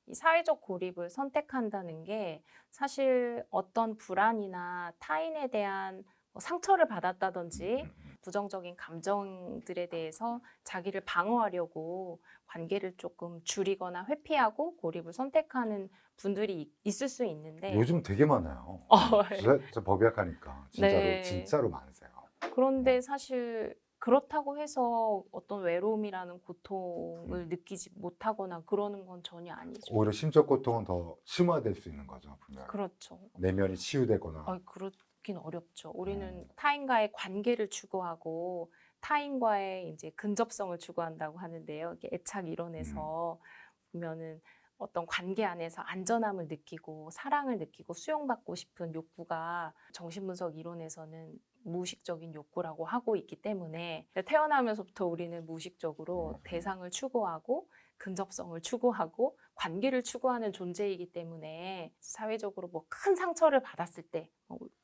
이 사회적 고립을 선택한다는 게 사실 어떤 불안이나 타인에 대한 상처를 받았다든지 부정적인 감정들에 대해서 자기를 방어하려고 관계를 조금 줄이거나 회피하고 고립을 선택하는 분들이 있을 수 있는데 요즘 되게 많아요. 진짜 법약하니까 진짜로 네. 진짜로 많으세요. 그런데 사실 그렇다고 해서 어떤 외로움이라는 고통을 느끼지 못하거나 그러는 건 전혀 아니죠. 오히려 심적 고통은 더 심화될 수 있는 거죠, 분명히. 그렇죠. 내면이 치유되거나. 그렇긴 어렵죠. 우리는 타인과의 관계를 추구하고 타인과의 이제 근접성을 추구한다고 하는데요. 이게 애착 이론에서 보면은 어떤 관계 안에서 안전함을 느끼고 사랑을 느끼고 수용받고 싶은 욕구가 정신분석 이론에서는 무의식적인 욕구라고 하고 있기 때문에 태어나면서부터 우리는 무의식적으로 대상을 추구하고 근접성을 추구하고 관계를 추구하는 존재이기 때문에 사회적으로 뭐 큰 상처를 받았을 때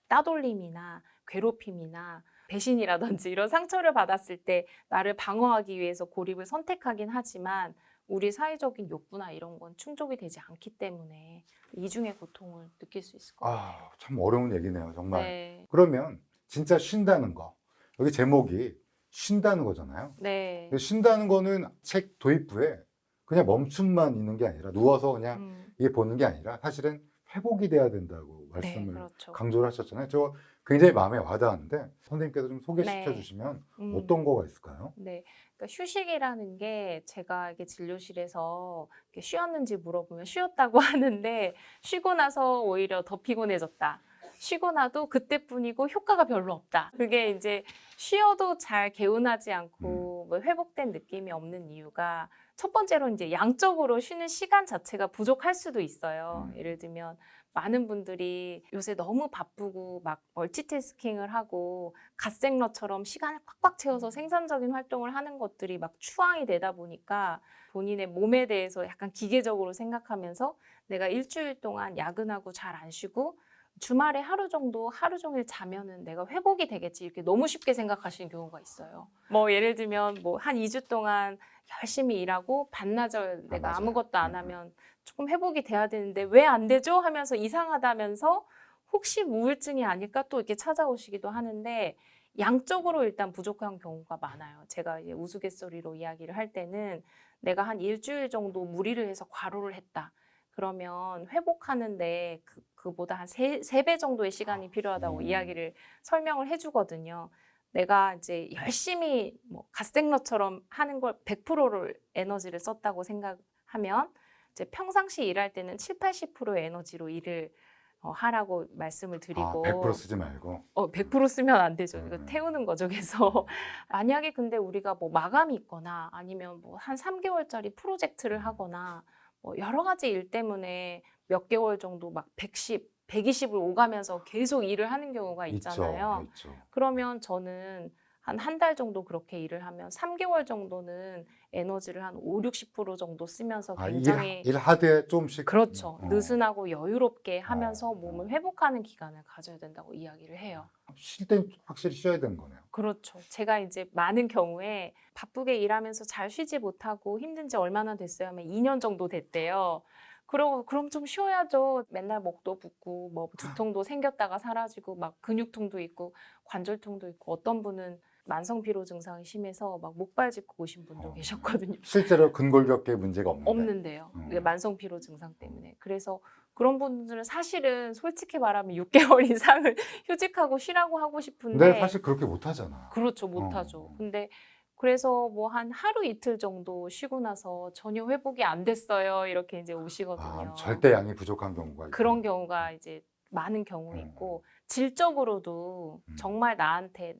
따돌림이나 괴롭힘이나 배신이라든지 이런 상처를 받았을 때 나를 방어하기 위해서 고립을 선택하긴 하지만 우리 사회적인 욕구나 이런 건 충족이 되지 않기 때문에 이중의 고통을 느낄 수 있을 것 같아요. 참 어려운 얘기네요, 정말. 네. 그러면 진짜 쉰다는 거. 여기 제목이 쉰다는 거잖아요. 네. 근데 쉰다는 거는 책 도입부에 그냥 멈춤만 있는 게 아니라 누워서 그냥 이게 보는 게 아니라 사실은 회복이 돼야 된다고 말씀을 네, 그렇죠. 강조를 하셨잖아요. 저 굉장히 마음에 와닿았는데 선생님께서 좀 소개시켜 네. 주시면 어떤 거가 있을까요? 네. 그러니까 휴식이라는 게 제가 이게 진료실에서 이렇게 쉬었는지 물어보면 쉬었다고 하는데 쉬고 나서 오히려 더 피곤해졌다. 쉬고 나도 그때뿐이고 효과가 별로 없다. 그게 이제 쉬어도 잘 개운하지 않고 뭐 회복된 느낌이 없는 이유가 첫 번째로 이제 양적으로 쉬는 시간 자체가 부족할 수도 있어요. 예를 들면 많은 분들이 요새 너무 바쁘고 막 멀티태스킹을 하고 갓생러처럼 시간을 꽉꽉 채워서 생산적인 활동을 하는 것들이 막 추앙이 되다 보니까 본인의 몸에 대해서 약간 기계적으로 생각하면서 내가 일주일 동안 야근하고 잘 안 쉬고 주말에 하루 정도 하루 종일 자면은 내가 회복이 되겠지 이렇게 너무 쉽게 생각하시는 경우가 있어요. 뭐 예를 들면 뭐 한 2주 동안 열심히 일하고 반나절 내가 맞아요. 아무것도 안 하면 조금 회복이 돼야 되는데 왜 안 되죠? 하면서 이상하다면서 혹시 우울증이 아닐까 또 이렇게 찾아오시기도 하는데 양적으로 일단 부족한 경우가 많아요. 제가 이제 우스갯소리로 이야기를 할 때는 내가 한 일주일 정도 무리를 해서 과로를 했다. 그러면 회복하는데 그보다 한 세 배 정도의 시간이 필요하다고 이야기를 설명을 해주거든요. 내가 이제 열심히 뭐 갓생러처럼 하는 걸 100%를 에너지를 썼다고 생각하면 이제 평상시 일할 때는 7, 80%의 에너지로 일을 하라고 말씀을 드리고 100% 쓰지 말고. 100% 쓰면 안 되죠. 이거 태우는 거죠. 그래서 만약에 근데 우리가 뭐 마감이 있거나 아니면 뭐 한 3개월짜리 프로젝트를 하거나 뭐 여러 가지 일 때문에 몇 개월 정도 막 110, 120을 오가면서 계속 일을 하는 경우가 있잖아요. 있죠. 그러면 저는 한 달 정도 그렇게 일을 하면 3개월 정도는 에너지를 한 5, 60% 정도 쓰면서 굉장히 일하되 조금씩. 그렇죠. 느슨하고 여유롭게 하면서 몸을 회복하는 기간을 가져야 된다고 이야기를 해요. 쉴 땐 확실히 쉬어야 되는 거네요. 그렇죠. 제가 이제 많은 경우에 바쁘게 일하면서 잘 쉬지 못하고 힘든 지 얼마나 됐어요 하면 2년 정도 됐대요. 그럼 좀 쉬어야죠. 맨날 목도 붓고 뭐 두통도 생겼다가 사라지고 막 근육통도 있고 관절통도 있고 어떤 분은 만성 피로 증상이 심해서 막 목발 짚고 오신 분도 계셨거든요. 실제로 근골격계 문제가 없는데. 없는데요. 만성 피로 증상 때문에. 그래서 그런 분들은 사실은 솔직히 말하면 6개월 이상을 휴직하고 쉬라고 하고 싶은데 근데 사실 그렇게 못 하잖아. 그렇죠. 못하죠. 근데 그래서 뭐 한 하루 이틀 정도 쉬고 나서 전혀 회복이 안 됐어요. 이렇게 이제 오시거든요. 절대 양이 부족한 경우가 있고. 그런 경우가 이제 많은 경우 있고 질적으로도 정말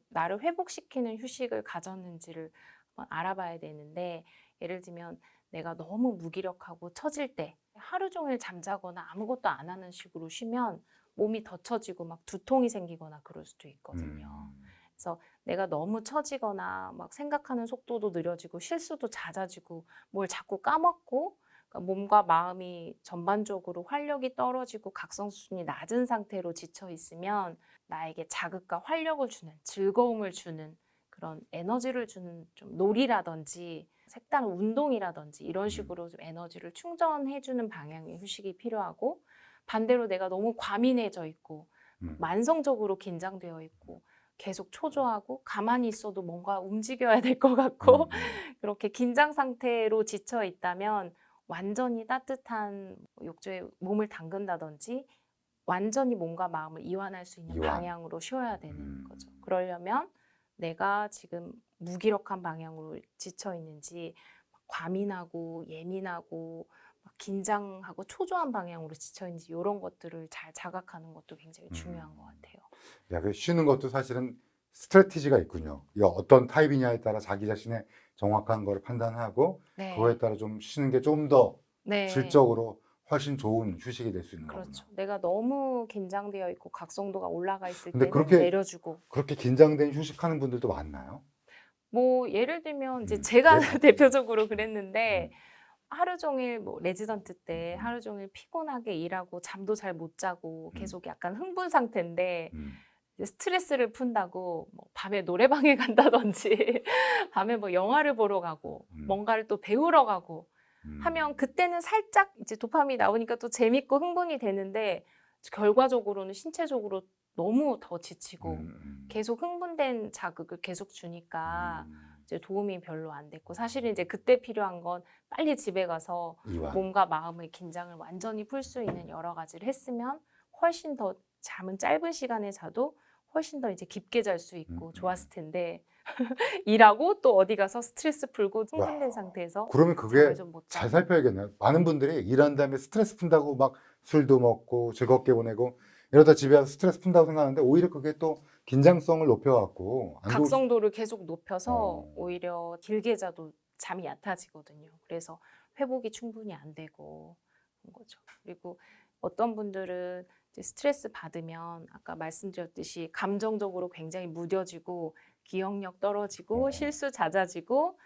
나를 회복시키는 휴식을 가졌는지를 한번 알아봐야 되는데 예를 들면 내가 너무 무기력하고 처질 때 하루 종일 잠자거나 아무것도 안 하는 식으로 쉬면 몸이 더 처지고 막 두통이 생기거나 그럴 수도 있거든요. 그래서 내가 너무 처지거나 막 생각하는 속도도 느려지고 실수도 잦아지고 뭘 자꾸 까먹고 그러니까 몸과 마음이 전반적으로 활력이 떨어지고 각성 수준이 낮은 상태로 지쳐 있으면 나에게 자극과 활력을 주는 즐거움을 주는 그런 에너지를 주는 좀 놀이라든지 색다른 운동이라든지 이런 식으로 좀 에너지를 충전해 주는 방향의 휴식이 필요하고 반대로 내가 너무 과민해져 있고 만성적으로 긴장되어 있고 계속 초조하고 가만히 있어도 뭔가 움직여야 될 것 같고 그렇게 긴장 상태로 지쳐 있다면 완전히 따뜻한 욕조에 몸을 담근다든지 완전히 몸과 마음을 이완할 수 있는 방향으로 쉬어야 되는 거죠. 그러려면 내가 지금 무기력한 방향으로 지쳐 있는지 과민하고 예민하고 긴장하고 초조한 방향으로 지쳐 있는지 이런 것들을 잘 자각하는 것도 굉장히 중요한 것 같아요. 야, 그 쉬는 것도 사실은 스트래티지가 있군요. 어떤 타입이냐에 따라 자기 자신의 정확한 걸 판단하고 네. 그거에 따라 좀 쉬는 게 좀 더 네. 질적으로 훨씬 좋은 휴식이 될 수 있는 그렇죠. 거군요. 내가 너무 긴장되어 있고 각성도가 올라가 있을 근데 때는 그렇게 내려주고. 그렇게 긴장된 휴식하는 분들도 많나요? 뭐 예를 들면 이제 네. 제가 대표적으로 그랬는데 하루 종일 뭐 레지던트 때 하루 종일 피곤하게 일하고 잠도 잘 못 자고 계속 약간 흥분 상태인데 이제 스트레스를 푼다고 뭐 밤에 노래방에 간다든지 밤에 뭐 영화를 보러 가고 뭔가를 또 배우러 가고 하면 그때는 살짝 이제 도파민이 나오니까 또 재밌고 흥분이 되는데 결과적으로는 신체적으로 너무 더 지치고 계속 흥분된 자극을 계속 주니까 이제 도움이 별로 안 됐고 사실은 이제 그때 필요한 건 빨리 집에 가서 이완. 몸과 마음의 긴장을 완전히 풀 수 있는 여러 가지를 했으면 훨씬 더 잠은 짧은 시간에 자도 훨씬 더 이제 깊게 잘 수 있고 좋았을 텐데 일하고 또 어디 가서 스트레스 풀고 흥분된 상태에서 그러면 그게 잠을 좀 못 잘 자고. 살펴야겠네요. 많은 분들이 일한 다음에 스트레스 푼다고 막 술도 먹고 즐겁게 보내고 이러다 집에 와서 스트레스 푼다고 생각하는데 오히려 그게 또 긴장성을 높여갖고 안 좋을 수- 각성도를 계속 높여서 오히려 길게 자도 잠이 얕아지거든요. 그래서 회복이 충분히 안 되고 그런 거죠. 그리고 어떤 분들은 이제 스트레스 받으면 아까 말씀드렸듯이 감정적으로 굉장히 무뎌지고 기억력 떨어지고 실수 잦아지고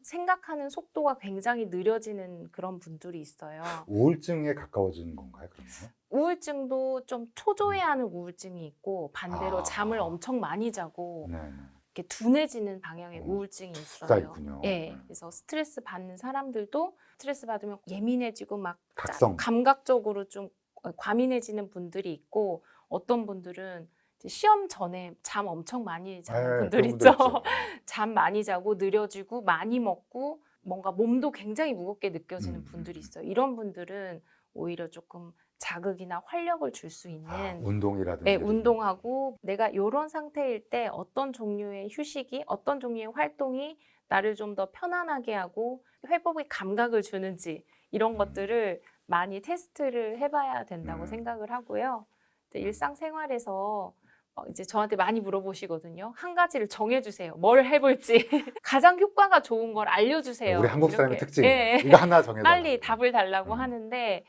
생각하는 속도가 굉장히 느려지는 그런 분들이 있어요. 우울증에 가까워지는 건가요, 그러면? 우울증도 좀 초조해하는 우울증이 있고 반대로 잠을 엄청 많이 자고 네. 이렇게 둔해지는 방향의 우울증이 수가 있어요. 있군요. 예, 그래서 스트레스 받는 사람들도 스트레스 받으면 예민해지고 막 각성. 감각적으로 좀 과민해지는 분들이 있고 어떤 분들은 이제 시험 전에 잠 엄청 많이 자는 분들 그런 있죠. 있죠. 잠 많이 자고 느려지고 많이 먹고 뭔가 몸도 굉장히 무겁게 느껴지는 분들이 있어요. 이런 분들은 오히려 조금 자극이나 활력을 줄 수 있는 운동이라든지. 네, 운동하고 내가 이런 상태일 때 어떤 종류의 휴식이 어떤 종류의 활동이 나를 좀 더 편안하게 하고 회복의 감각을 주는지 이런 것들을 많이 테스트를 해봐야 된다고 생각을 하고요. 일상생활에서 이제 저한테 많이 물어보시거든요. 한 가지를 정해주세요. 뭘 해볼지 가장 효과가 좋은 걸 알려주세요. 우리 한국 사람의 이렇게. 특징이에요. 예. 이거 하나 정해달라고. 빨리 답을 달라고 하는데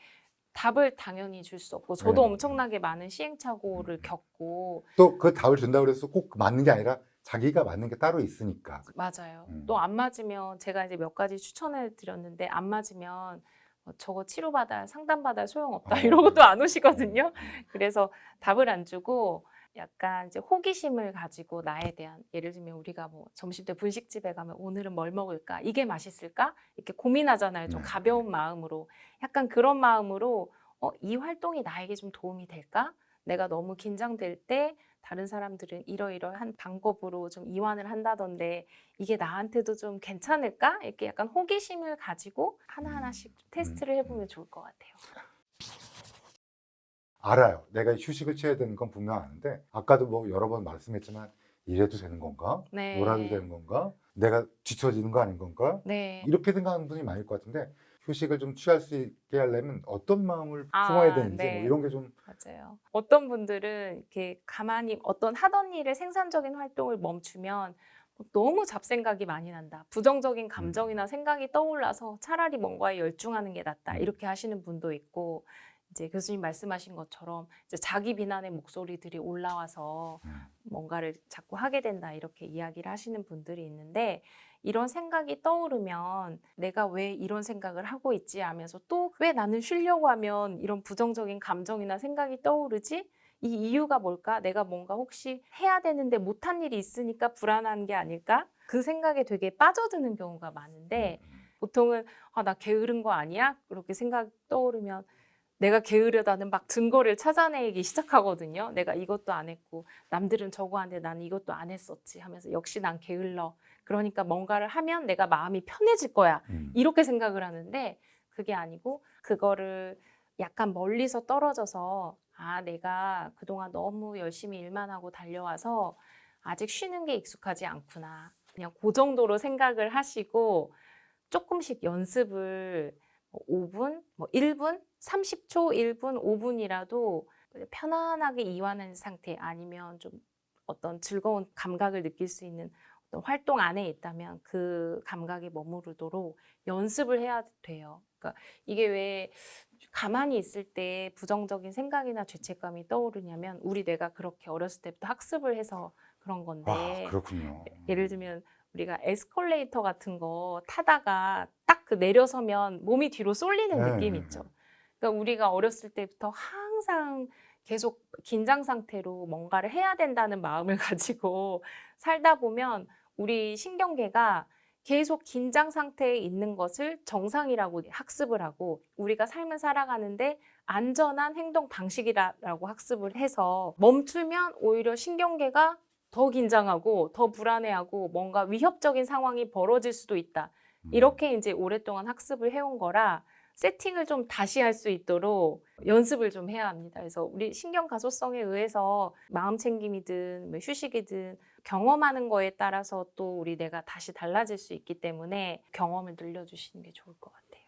답을 당연히 줄 수 없고 저도 네. 엄청나게 많은 시행착오를 겪고 또 그 답을 준다고 해서 꼭 맞는 게 아니라 자기가 맞는 게 따로 있으니까. 맞아요. 또 안 맞으면 제가 이제 몇 가지 추천해 드렸는데 안 맞으면 저거 치료받아 상담받아 소용없다 이러고 또 안 오시거든요. 그래서 답을 안 주고 약간 이제 호기심을 가지고 나에 대한 예를 들면 우리가 뭐 점심 때 분식집에 가면 오늘은 뭘 먹을까? 이게 맛있을까? 이렇게 고민하잖아요. 좀 가벼운 마음으로 약간 그런 마음으로 이 활동이 나에게 좀 도움이 될까? 내가 너무 긴장될 때 다른 사람들은 이러이러한 방법으로 좀 이완을 한다던데 이게 나한테도 좀 괜찮을까? 이렇게 약간 호기심을 가지고 하나하나씩 테스트를 해보면 좋을 것 같아요. 알아요. 내가 휴식을 취해야 되는 건 분명 아는데 아까도 뭐 여러 번 말씀했지만 이래도 되는 건가? 놀아도 되는 네. 건가? 내가 뒤처지는 거 아닌 건가? 네. 이렇게 생각하는 분이 많을 것 같은데 휴식을 좀 취할 수 있게 하려면 어떤 마음을 품어야 되는지 뭐 네. 이런 게 좀 맞아요. 어떤 분들은 이렇게 가만히 어떤 하던 일의 생산적인 활동을 멈추면 너무 잡생각이 많이 난다. 부정적인 감정이나 생각이 떠올라서 차라리 뭔가에 열중하는 게 낫다. 이렇게 하시는 분도 있고, 이제 교수님 말씀하신 것처럼 이제 자기 비난의 목소리들이 올라와서 뭔가를 자꾸 하게 된다. 이렇게 이야기를 하시는 분들이 있는데, 이런 생각이 떠오르면 내가 왜 이런 생각을 하고 있지 하면서 또 왜 나는 쉬려고 하면 이런 부정적인 감정이나 생각이 떠오르지? 이 이유가 뭘까? 내가 뭔가 혹시 해야 되는데 못한 일이 있으니까 불안한 게 아닐까? 그 생각에 되게 빠져드는 경우가 많은데 보통은 나 게으른 거 아니야? 그렇게 생각 떠오르면 내가 게으르다는 막 증거를 찾아내기 시작하거든요. 내가 이것도 안 했고 남들은 저거 하는데 나는 이것도 안 했었지 하면서 역시 난 게을러. 그러니까 뭔가를 하면 내가 마음이 편해질 거야. 이렇게 생각을 하는데 그게 아니고 그거를 약간 멀리서 떨어져서 내가 그동안 너무 열심히 일만 하고 달려와서 아직 쉬는 게 익숙하지 않구나. 그냥 그 정도로 생각을 하시고 조금씩 연습을 5분, 1분, 30초, 1분, 5분이라도 편안하게 이완한 상태 아니면 좀 어떤 즐거운 감각을 느낄 수 있는 어떤 활동 안에 있다면 그 감각에 머무르도록 연습을 해야 돼요. 그러니까 이게 왜 가만히 있을 때 부정적인 생각이나 죄책감이 떠오르냐면 우리 뇌가 그렇게 어렸을 때부터 학습을 해서 그런 건데 그렇군요. 예를 들면 우리가 에스컬레이터 같은 거 타다가 딱 그 내려서면 몸이 뒤로 쏠리는 느낌 있죠. 그러니까 우리가 어렸을 때부터 항상 계속 긴장 상태로 뭔가를 해야 된다는 마음을 가지고 살다 보면 우리 신경계가 계속 긴장 상태에 있는 것을 정상이라고 학습을 하고 우리가 삶을 살아가는데 안전한 행동 방식이라고 학습을 해서 멈추면 오히려 신경계가 더 긴장하고 더 불안해하고 뭔가 위협적인 상황이 벌어질 수도 있다. 이렇게 이제 오랫동안 학습을 해온 거라 세팅을 좀 다시 할 수 있도록 연습을 좀 해야 합니다. 그래서 우리 신경 가소성에 의해서 마음 챙김이든 뭐 휴식이든 경험하는 거에 따라서 또 우리 뇌가 다시 달라질 수 있기 때문에 경험을 늘려주시는 게 좋을 것 같아요.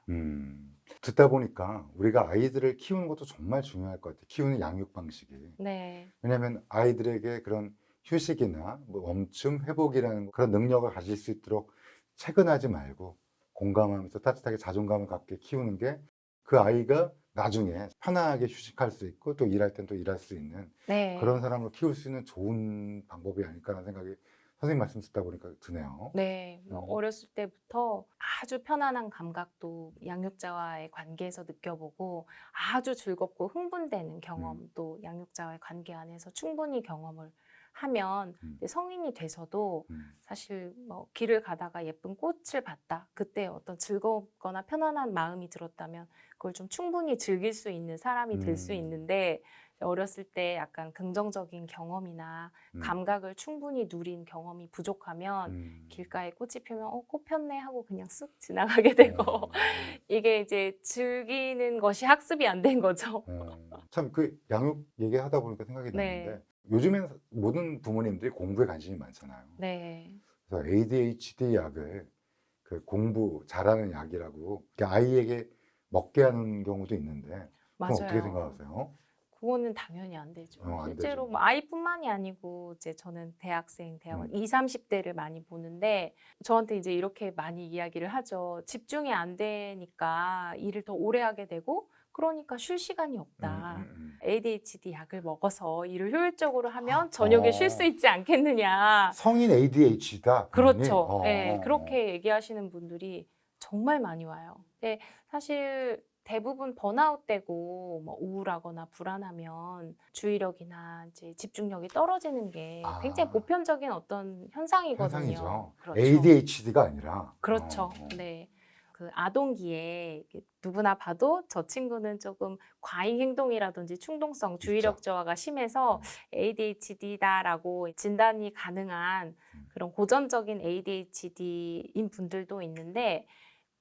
듣다 보니까 우리가 아이들을 키우는 것도 정말 중요할 것 같아요. 키우는 양육 방식이. 네, 왜냐하면 아이들에게 그런 휴식이나 뭐 멈춤, 회복이라는 그런 능력을 가질 수 있도록 채근하지 말고 공감하면서 따뜻하게 자존감을 갖게 키우는 게 그 아이가 나중에 편안하게 휴식할 수 있고 또 일할 땐 또 일할 수 있는 네. 그런 사람을 키울 수 있는 좋은 방법이 아닐까라는 생각이 선생님 말씀 듣다 보니까 드네요. 네, 어렸을 때부터 아주 편안한 감각도 양육자와의 관계에서 느껴보고 아주 즐겁고 흥분되는 경험도 양육자와의 관계 안에서 충분히 경험을 하면 이제 성인이 돼서도 사실 뭐 길을 가다가 예쁜 꽃을 봤다. 그때 어떤 즐겁거나 편안한 마음이 들었다면 그걸 좀 충분히 즐길 수 있는 사람이 될 수 있는데 어렸을 때 약간 긍정적인 경험이나 감각을 충분히 누린 경험이 부족하면 길가에 꽃이 피면 꽃 폈네 하고 그냥 쓱 지나가게 되고 이게 이제 즐기는 것이 학습이 안 된 거죠. 참 그 양육 얘기하다 보니까 생각이 네. 났는데 요즘엔 모든 부모님들이 공부에 관심이 많잖아요. 네. 그래서 ADHD 약을 그 공부 잘하는 약이라고 이렇게 아이에게 먹게 하는 경우도 있는데 그건 어떻게 맞아요. 생각하세요? 그거는 당연히 안 되죠. 안 실제로 되죠. 뭐 아이뿐만이 아니고 이제 저는 대학생, 대학원 20, 30대를 많이 보는데 저한테 이제 이렇게 많이 이야기를 하죠. 집중이 안 되니까 일을 더 오래 하게 되고 그러니까 쉴 시간이 없다. ADHD 약을 먹어서 일을 효율적으로 하면 저녁에 쉴 수 있지 않겠느냐. 성인 ADHD다. 그렇죠. 네, 그렇게 얘기하시는 분들이 정말 많이 와요. 근데 사실 대부분 번아웃 되고 뭐 우울하거나 불안하면 주의력이나 이제 집중력이 떨어지는 게 굉장히 보편적인 어떤 현상이거든요. 현상이죠. 그렇죠. ADHD가 아니라. 그렇죠. 네. 그 아동기에 이렇게 누구나 봐도 저 친구는 조금 과잉 행동이라든지 충동성, 주의력 저하가 심해서 ADHD다라고 진단이 가능한 그런 고전적인 ADHD인 분들도 있는데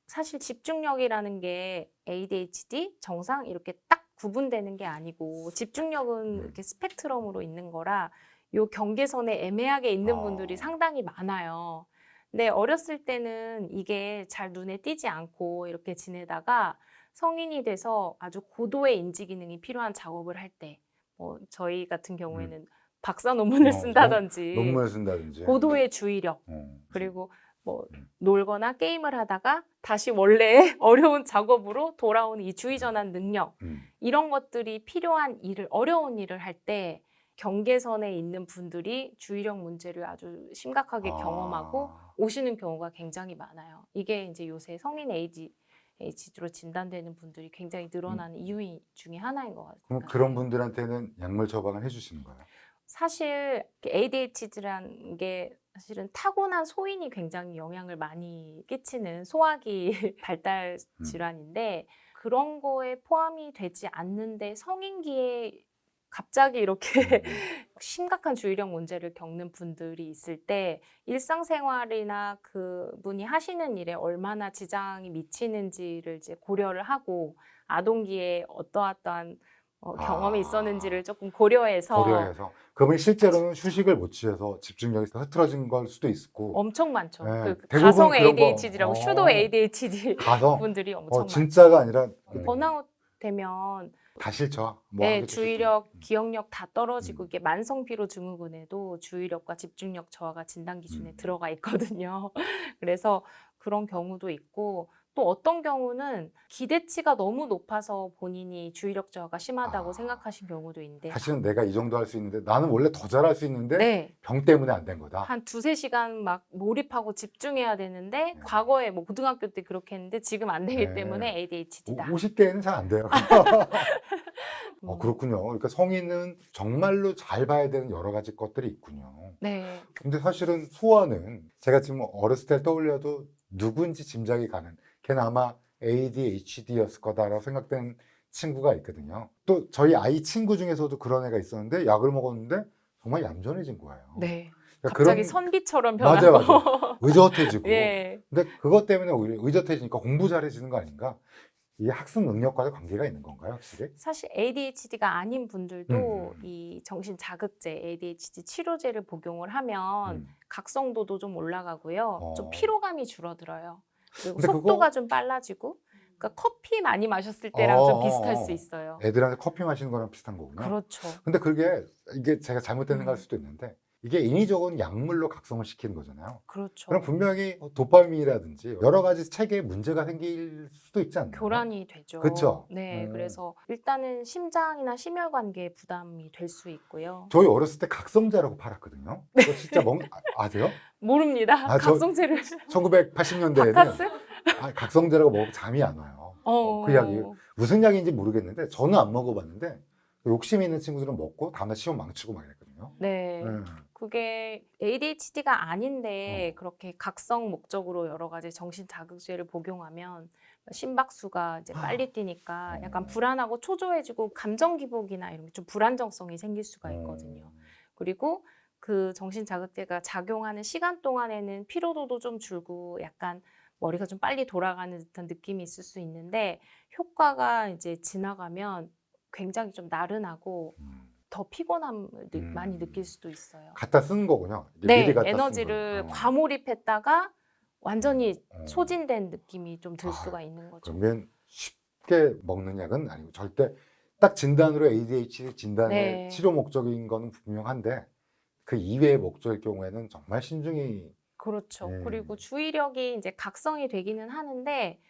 사실 집중력이라는 게 ADHD, 정상 이렇게 딱 구분되는 게 아니고 집중력은 이렇게 스펙트럼으로 있는 거라 요 경계선에 애매하게 있는 분들이 상당히 많아요. 근데 어렸을 때는 이게 잘 눈에 띄지 않고 이렇게 지내다가 성인이 돼서 아주 고도의 인지 기능이 필요한 작업을 할 때, 뭐 저희 같은 경우에는 박사 논문을 쓴다든지, 논문을 쓴다든지, 고도의 주의력, 그리고 뭐 놀거나 게임을 하다가 다시 원래의 어려운 작업으로 돌아오는 이 주의 전환 능력, 이런 것들이 필요한 일을, 어려운 일을 할 때 경계선에 있는 분들이 주의력 문제를 아주 심각하게 경험하고 오시는 경우가 굉장히 많아요. 이게 이제 요새 성인 ADHD로 진단되는 분들이 굉장히 늘어나는 이유 중에 하나인 것 같아요. 그럼 그런 분들한테는 약물 처방을 해주시는 거예요? 사실 ADHD라는 게 사실은 타고난 소인이 굉장히 영향을 많이 끼치는 소화기 발달 질환인데 그런 거에 포함이 되지 않는데 성인기에 갑자기 이렇게 심각한 주의력 문제를 겪는 분들이 있을 때 일상생활이나 그분이 하시는 일에 얼마나 지장이 미치는지를 이제 고려를 하고 아동기에 어떠한 경험이 있었는지를 조금 고려해서 그러면 실제로는 휴식을 못 취해서 집중력이 흐트러진 걸 수도 있고 엄청 많죠. 네, 그 대부분 가성 그런 거, ADHD라고 슈도 ADHD 분들이 엄청 많아요. 진짜가 아니라 번아웃 되면 다 싫죠. 뭐 네, 하기도 주의력, 싫고. 기억력 다 떨어지고 이게 만성 피로 증후군에도 주의력과 집중력 저하가 진단 기준에 들어가 있거든요. 그래서 그런 경우도 있고 또 어떤 경우는 기대치가 너무 높아서 본인이 주의력 저하가 심하다고 생각하신 경우도 있는데 사실은 내가 이 정도 할 수 있는데 나는 원래 더 잘할 수 있는데 네. 병 때문에 안 된 거다. 한 2~3시간 막 몰입하고 집중해야 되는데 과거에 뭐 고등학교 때 그렇게 했는데 지금 안 되기 때문에 ADHD다. 50대에는 잘 안 돼요. 그렇군요. 그러니까 성인은 정말로 잘 봐야 되는 여러 가지 것들이 있군요. 네. 근데 사실은 소아는 제가 지금 어렸을 때 떠올려도 누군지 짐작이 가는 걔는 아마 ADHD였을 거다라고 생각된 친구가 있거든요. 또 저희 아이 친구 중에서도 그런 애가 있었는데 약을 먹었는데 정말 얌전해진 거예요. 네. 그러니까 갑자기 선비처럼 변하고. 맞아요. 의젓해지고. 예. 근데 그것 때문에 오히려 의젓해지니까 공부 잘해지는 거 아닌가? 이게 학습 능력과도 관계가 있는 건가요, 확실히? 사실 ADHD가 아닌 분들도 이 정신 자극제, ADHD 치료제를 복용을 하면 각성도도 좀 올라가고요. 좀 피로감이 줄어들어요. 그리고 속도가 좀 빨라지고. 그러니까 커피 많이 마셨을 때랑 좀 비슷할 수 있어요. 애들한테 커피 마시는 거랑 비슷한 거군요. 그렇죠. 근데 이게 제가 잘못된 생각할 수도 있는데 이게 인위적인 약물로 각성을 시키는 거잖아요. 그렇죠. 그럼 분명히 도파민이라든지 여러 가지 체계에 문제가 생길 수도 있지 않나요? 교란이 되죠. 그렇죠. 네, 그래서 일단은 심장이나 심혈관계에 부담이 될 수 있고요. 저희 어렸을 때 각성제라고 팔았거든요. 그거 진짜 아세요? 모릅니다. 각성제를 1980년대에는 바카스? 각성제라고 먹으면 잠이 안 와요. 그 약이 무슨 약인지 모르겠는데 저는 안 먹어봤는데 욕심 있는 친구들은 먹고 다음날 시험 망치고 막 이랬거든요. 네. 그게 ADHD가 아닌데 그렇게 각성 목적으로 여러 가지 정신 자극제를 복용하면 심박수가 이제 빨리 뛰니까 약간 불안하고 초조해지고 감정 기복이나 이런 게 좀 불안정성이 생길 수가 있거든요. 그리고 그 정신 자극제가 작용하는 시간 동안에는 피로도도 좀 줄고 약간 머리가 좀 빨리 돌아가는 듯한 느낌이 있을 수 있는데 효과가 이제 지나가면 굉장히 좀 나른하고 더 피곤함을 많이 느낄 수도 있어요. 갖다 쓰는 거군요. 네, 미리 갖다 에너지를 과몰입했다가 완전히 소진된 느낌이 좀 들 수가 있는 거죠. 그러면 쉽게 먹는 약은 아니고 절대 딱 진단으로 ADHD 진단의 치료 목적인 거는 분명한데 그 이외의 목적일 경우에는 정말 신중히 그렇죠. 그리고 주의력이 이제 각성이 되기는 하는데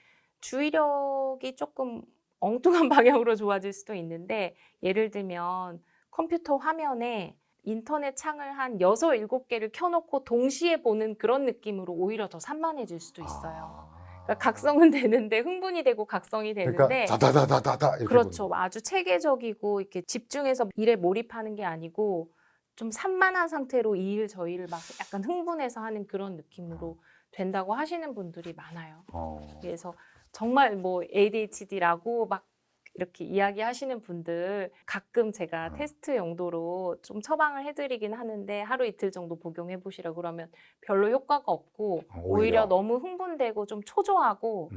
주의력이 조금 엉뚱한 방향으로 좋아질 수도 있는데 예를 들면 컴퓨터 화면에 인터넷 창을 한 6, 7개를 켜놓고 동시에 보는 그런 느낌으로 오히려 더 산만해질 수도 있어요. 그러니까 각성은 되는데 흥분이 되고 각성이 되는데 그러니까 다다다다다다 이렇게 그렇죠. 아주 체계적이고 이렇게 집중해서 일에 몰입하는 게 아니고 좀 산만한 상태로 이 일 저 일을 막 약간 흥분해서 하는 그런 느낌으로 된다고 하시는 분들이 많아요. 어. 그래서 정말 뭐 ADHD라고 막 이렇게 이야기하시는 분들 가끔 제가 테스트 용도로 좀 처방을 해드리긴 하는데 하루 이틀 정도 복용해 보시라 그러면 별로 효과가 없고 오히려 너무 흥분되고 좀 초조하고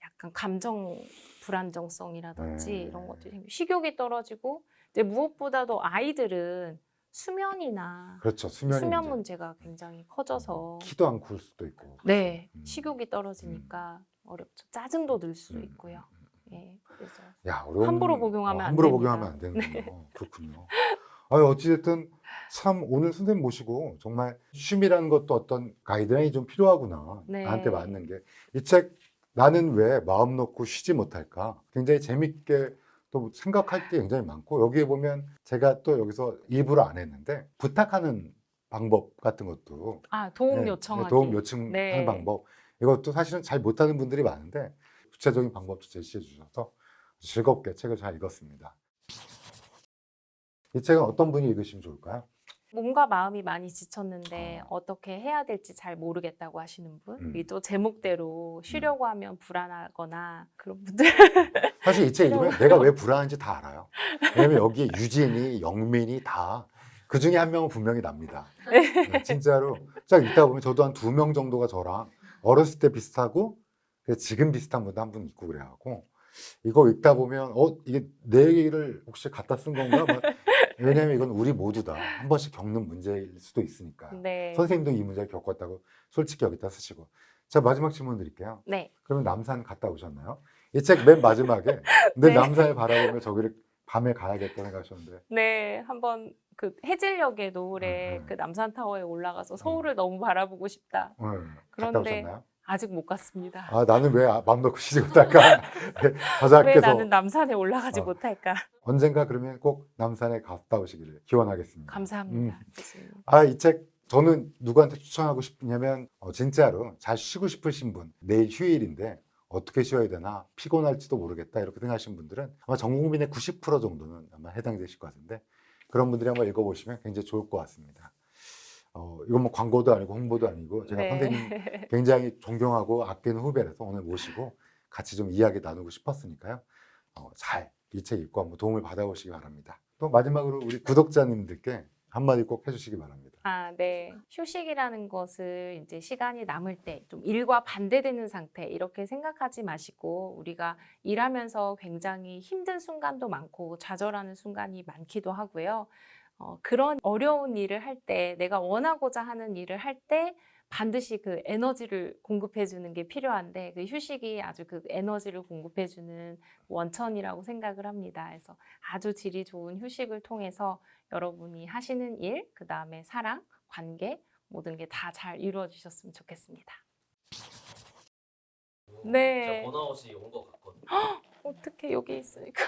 약간 감정 불안정성이라든지 이런 것들이 생기고 식욕이 떨어지고 이제 무엇보다도 아이들은 수면이나 그렇죠. 수면 문제가 굉장히 커져서 키도 안 클 수도 있고. 네, 식욕이 떨어지니까 어렵죠. 짜증도 늘 수 있고요. 예, 그래서 야, 함부로 복용하면 안 함부로 됩니다. 복용하면 안 되는군요. 그렇군요. 어찌됐든 참 오늘 선생님 모시고 정말 쉼이라는 것도 어떤 가이드라인이 좀 필요하구나. 네. 나한테 맞는 게. 이 책 나는 왜 마음 놓고 쉬지 못할까? 굉장히 재밌게 또 생각할 게 굉장히 많고 여기에 보면 제가 또 여기서 일부러 안 했는데 부탁하는 방법 같은 것도 도움 네, 요청하기. 도움 요청하는 네. 방법 이것도 사실은 잘 못하는 분들이 많은데 구체적인 방법도 제시해 주셔서 즐겁게 책을 잘 읽었습니다. 이 책은 어떤 분이 읽으시면 좋을까요? 몸과 마음이 많이 지쳤는데 어떻게 해야 될지 잘 모르겠다고 하시는 분, 이 또 제목대로 쉬려고 하면 불안하거나 그런 분들. 사실 이 책 읽으면 내가 왜 불안한지 다 알아요. 왜냐면 여기에 유진이, 영민이 다 그 중에 한 명은 분명히 납니다. 네, 진짜로 쫙 읽다 보면 저도 한 2명 정도가 저랑 어렸을 때 비슷하고 지금 비슷한 분도 한 분 있고 그래갖고 이거 읽다 보면 이게 내 얘기를 혹시 갖다 쓴 건가? 왜냐면 이건 우리 모두 다 한 번씩 겪는 문제일 수도 있으니까. 네. 선생님도 이 문제를 겪었다고 솔직히 여기다 쓰시고. 자, 마지막 질문 드릴게요. 네. 그러면 남산 갔다 오셨나요? 이 책 맨 마지막에 내 네. 남산을 바라보며 저기를 밤에 가야겠다 생각하셨는데. 네, 한번 그 해질녘에 노을에 그 남산타워에 올라가서 서울을 너무 바라보고 싶다. 갔다 그런데 오셨나요? 아직 못 갔습니다. 나는 왜 마음 놓고 쉬지 못할까? 왜 저자께서 나는 남산에 올라가지 못할까? 언젠가 그러면 꼭 남산에 갔다 오시기를 기원하겠습니다. 감사합니다. 교수님. 이 책 저는 누구한테 추천하고 싶냐면 진짜로 잘 쉬고 싶으신 분, 내일 휴일인데 어떻게 쉬어야 되나 피곤할지도 모르겠다 이렇게 생각하시는 분들은 아마 전 국민의 90% 정도는 아마 해당되실 것 같은데 그런 분들이 한번 읽어보시면 굉장히 좋을 것 같습니다. 이건 뭐 광고도 아니고 홍보도 아니고 제가 네. 선생님 굉장히 존경하고 아끼는 후배라서 오늘 모시고 같이 좀 이야기 나누고 싶었으니까요. 잘 이 책 읽고 한번 도움을 받아보시기 바랍니다. 또 마지막으로 우리 구독자님들께 한마디 꼭 해주시기 바랍니다. 네. 휴식이라는 것을 이제 시간이 남을 때 좀 일과 반대되는 상태 이렇게 생각하지 마시고 우리가 일하면서 굉장히 힘든 순간도 많고 좌절하는 순간이 많기도 하고요. 그런 어려운 일을 할 때 내가 원하고자 하는 일을 할 때 반드시 그 에너지를 공급해 주는 게 필요한데 그 휴식이 아주 그 에너지를 공급해 주는 원천이라고 생각을 합니다. 그래서 아주 질이 좋은 휴식을 통해서 여러분이 하시는 일, 그 다음에 사랑, 관계 모든 게 다 잘 이루어지셨으면 좋겠습니다. 네. 진짜 번아웃이 온 것 같거든요. 어떻게 여기 있으니까.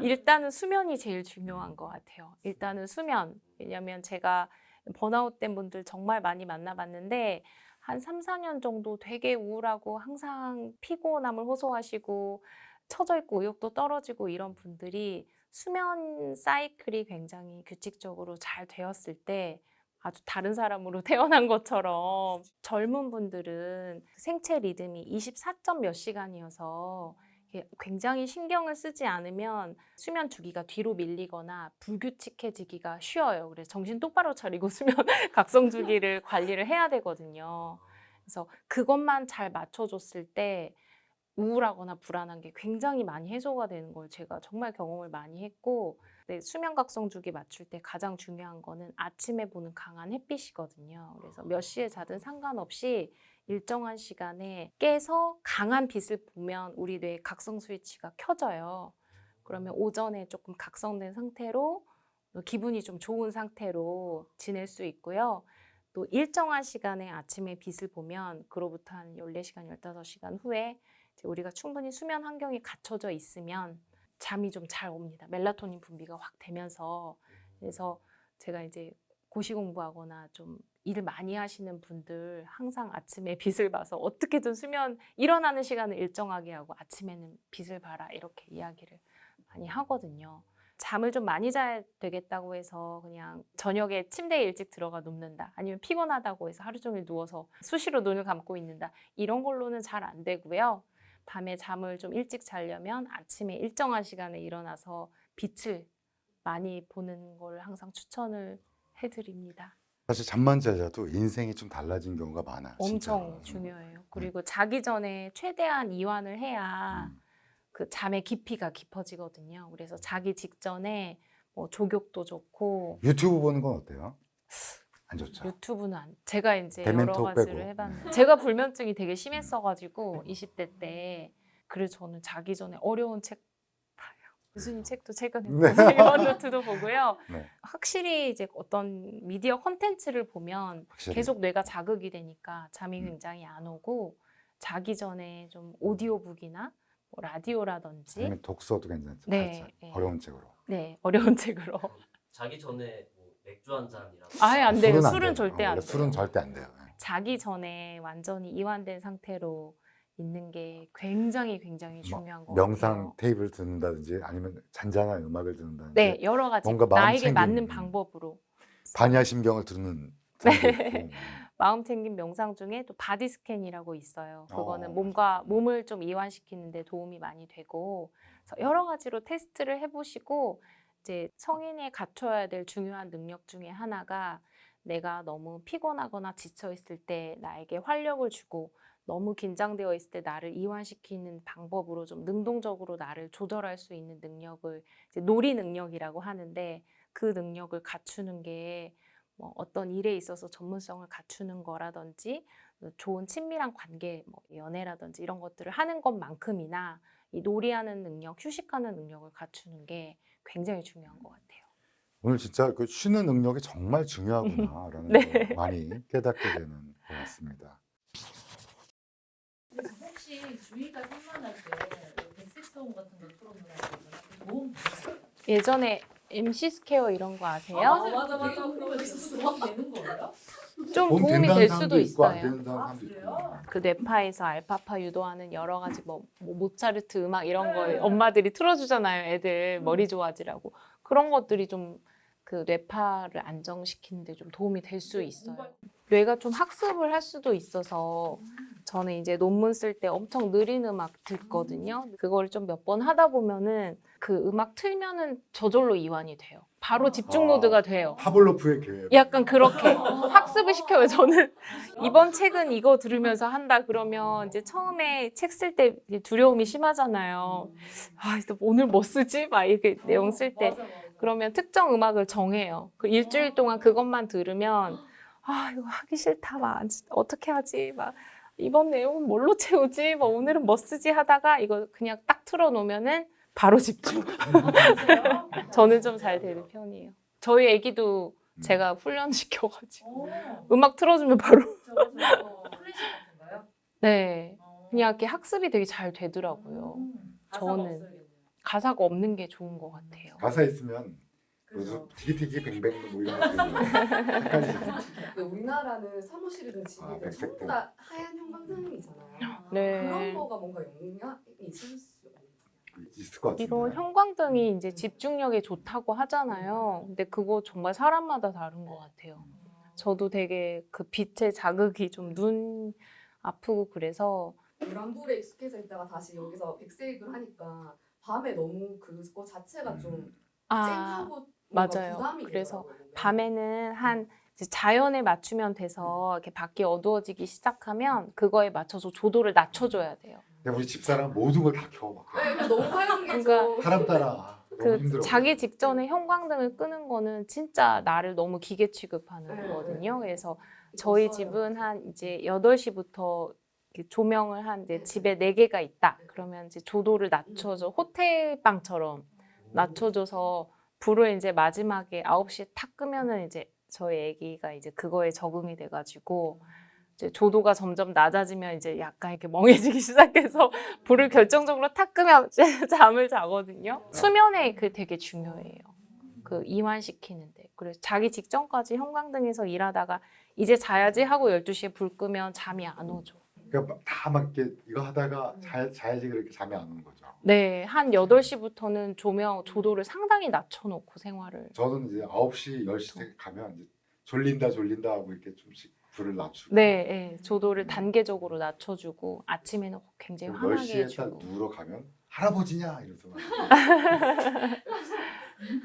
일단은 수면이 제일 중요한 것 같아요. 일단은 수면. 왜냐면 제가 번아웃 된 분들 정말 많이 만나봤는데 한 3, 4년 정도 되게 우울하고 항상 피곤함을 호소하시고 처져 있고 의욕도 떨어지고 이런 분들이 수면 사이클이 굉장히 규칙적으로 잘 되었을 때 아주 다른 사람으로 태어난 것처럼 젊은 분들은 생체 리듬이 24점 몇 시간이어서 굉장히 신경을 쓰지 않으면 수면 주기가 뒤로 밀리거나 불규칙해지기가 쉬워요. 그래서 정신 똑바로 차리고 수면 각성 주기를 관리를 해야 되거든요. 그래서 그것만 잘 맞춰줬을 때 우울하거나 불안한 게 굉장히 많이 해소가 되는 걸 제가 정말 경험을 많이 했고 수면 각성 주기 맞출 때 가장 중요한 거는 아침에 보는 강한 햇빛이거든요. 그래서 몇 시에 자든 상관없이 일정한 시간에 깨서 강한 빛을 보면 우리 뇌의 각성 스위치가 켜져요. 그러면 오전에 조금 각성된 상태로 기분이 좀 좋은 상태로 지낼 수 있고요. 또 일정한 시간에 아침에 빛을 보면 그로부터 한 14시간, 15시간 후에 우리가 충분히 수면 환경이 갖춰져 있으면 잠이 좀 잘 옵니다. 멜라토닌 분비가 확 되면서. 그래서 제가 이제 고시 공부하거나 좀 일을 많이 하시는 분들 항상 아침에 빛을 봐서 어떻게든 수면 일어나는 시간을 일정하게 하고 아침에는 빛을 봐라 이렇게 이야기를 많이 하거든요. 잠을 좀 많이 자야 되겠다고 해서 그냥 저녁에 침대에 일찍 들어가 눕는다. 아니면 피곤하다고 해서 하루 종일 누워서 수시로 눈을 감고 있는다. 이런 걸로는 잘 안 되고요. 밤에 잠을 좀 일찍 자려면 아침에 일정한 시간에 일어나서 빛을 많이 보는 걸 항상 추천을 해드립니다. 사실 잠만 잘 자도 인생이 좀 달라진 경우가 많아. 엄청 진짜로. 중요해요. 그리고 자기 전에 최대한 이완을 해야 음. 그 잠의 깊이가 깊어지거든요. 그래서 자기 직전에 뭐 족욕도 좋고 유튜브 보는 건 어때요? 안 좋죠. 유튜브는 제가 이제 대면 여러 톡 가지를 빼고. 해봤는데 제가 불면증이 되게 심했어가지고 20대 때 그래서 저는 자기 전에 어려운 책 봐요. 교수님 책도 최근에 네. 이번 노트도 보고요. 네. 확실히 이제 어떤 미디어 콘텐츠를 보면 확실히. 계속 뇌가 자극이 되니까 잠이 굉장히 안 오고 자기 전에 좀 오디오북이나 뭐 라디오라든지 아니면 독서도 괜찮죠. 네, 살짝 네. 어려운 책으로. 네 어려운 책으로 자기 전에 뭐 맥주 한 잔이랑 아예 안 돼요. 안 술은 돼요. 절대 안 원래 돼요. 술은 절대 안 돼요. 자기 전에 완전히 이완된 상태로 있는 게 굉장히 중요한 것 명상 같아요. 테이프를 듣는다든지 아니면 잔잔한 음악을 듣는다든지 네, 여러 가지 뭔가 마음 나에게 맞는 챙기는, 방법으로 반야심경을 듣는 사람도 있고. 마음 챙김 명상 중에 또 바디 스캔이라고 있어요. 그거는 맞아. 몸을 좀 이완시키는 데 도움이 많이 되고 그래서 여러 가지로 테스트를 해보시고 이제 성인이 갖춰야 될 중요한 능력 중에 하나가 내가 너무 피곤하거나 지쳐 있을 때 나에게 활력을 주고 너무 긴장되어 있을 때 나를 이완시키는 방법으로 좀 능동적으로 나를 조절할 수 있는 능력을 이제 놀이 능력이라고 하는데 그 능력을 갖추는 게 뭐 어떤 일에 있어서 전문성을 갖추는 거라든지 좋은 친밀한 관계, 뭐 연애라든지 이런 것들을 하는 것만큼이나 이 놀이하는 능력, 휴식하는 능력을 갖추는 게 굉장히 중요한 것 같아요. 오늘 진짜 그 쉬는 능력이 정말 중요하구나라는 네. 걸 많이 깨닫게 되는 것 같습니다. 혹시 주의가 산만할 때 백색소음 같은 거 틀어놓으면 도움 되나요? 예전에 MC 스퀘어 이런 거 아세요? 맞아. 그러면 진짜 도움 되는 거예요? 좀 도움 도움이 된다는 될 사람도 수도 있고 안 있어요. 되는 사람도 있고. 그래요? 그 뇌파에서 알파파 유도하는 여러 가지 뭐 모차르트 음악 이런 거 엄마들이 틀어주잖아요. 애들 머리 좋아지라고 그런 것들이 좀 그 뇌파를 안정시키는데 좀 도움이 될 수 있어요. 뇌가 좀 학습을 할 수도 있어서 저는 이제 논문 쓸 때 엄청 느린 음악 듣거든요. 그걸 좀 몇 번 하다 보면은 그 음악 틀면은 저절로 이완이 돼요. 바로 집중 모드가 돼요. 파블로프의 개. 약간 그렇게 학습을 시켜요. 저는 이번 책은 이거 들으면서 한다 그러면 이제 처음에 책 쓸 때 두려움이 심하잖아요. 아, 오늘 뭐 쓰지? 막 이렇게 내용 쓸 때. 그러면 특정 음악을 정해요. 그 일주일 동안 그것만 들으면 아, 이거 하기 싫다. 막 어떻게 하지? 막 이번 내용은 뭘로 채우지? 막 오늘은 뭐 쓰지? 하다가 이거 그냥 딱 틀어놓으면은 바로 집중. 저는 좀 잘 되는 편이에요. 저희 애기도 제가 훈련시켜가지고 음악 틀어주면 바로 클래식 같은가요? 네 그냥 이렇게 학습이 되게 잘 되더라고요. 저는 가사가 없는 게 좋은 것 같아요. 가사 있으면 무슨 티기티기 뱅뱅 뭐 이런 거 헷갈리죠. 근데 우리나라는 사무실이든 아, 집이든 백색 전부 다 하얀 형광등이잖아요. 네. 그런 거가 뭔가 영향이 있을 수 있을 것 같은데. 이런 형광등이 이제 집중력에 좋다고 하잖아요. 근데 그거 정말 사람마다 다른 것 같아요. 저도 되게 그 빛의 자극이 좀 눈 아프고 그래서 노란불에 익숙해져 있다가 다시 여기서 백색을 하니까 밤에 너무 그거 자체가 좀 쨍하고 뭔가 맞아요. 부담이 그래서 되더라고요. 밤에는 한 이제 자연에 맞추면 돼서 이렇게 밖이 어두워지기 시작하면 그거에 맞춰서 조도를 낮춰줘야 돼요. 근데 우리 집사람 모든 걸 다 켜. 막. 네, 너무 화려한 게 그러니까 사람 따라 너무 그 힘들어. 자기 직전에 형광등을 끄는 거는 진짜 나를 너무 기계 취급하는 네, 거거든요. 네. 그래서 저희 집은 한 이제 8시부터 조명을 한 이제 집에 4개가 있다. 그러면 이제 조도를 낮춰줘. 호텔방처럼 낮춰줘서 불을 이제 마지막에 9시에 탁 끄면은 이제 저희 아기가 이제 그거에 적응이 돼가지고 이제 조도가 점점 낮아지면 이제 약간 이렇게 멍해지기 시작해서 불을 결정적으로 탁 끄면 이제 잠을 자거든요. 수면에 그 되게 중요해요. 그 이완시키는데. 그래서 자기 직전까지 형광등에서 일하다가 이제 자야지 하고 12시에 불 끄면 잠이 안 오죠. 그러니까 다 막 이렇게 이거 하다가 자야지 그렇게 잠이 안 오는 거죠. 네, 한 8시부터는 조도를 상당히 낮춰놓고 생활을. 저는 이제 9시, 10시에 가면 이제 졸린다 하고 이렇게 좀씩 불을 낮추고 네, 네, 조도를 단계적으로 낮춰주고 아침에는 굉장히 환하게 10시에 딱 해주고. 누우러 가면 할아버지냐 이러면서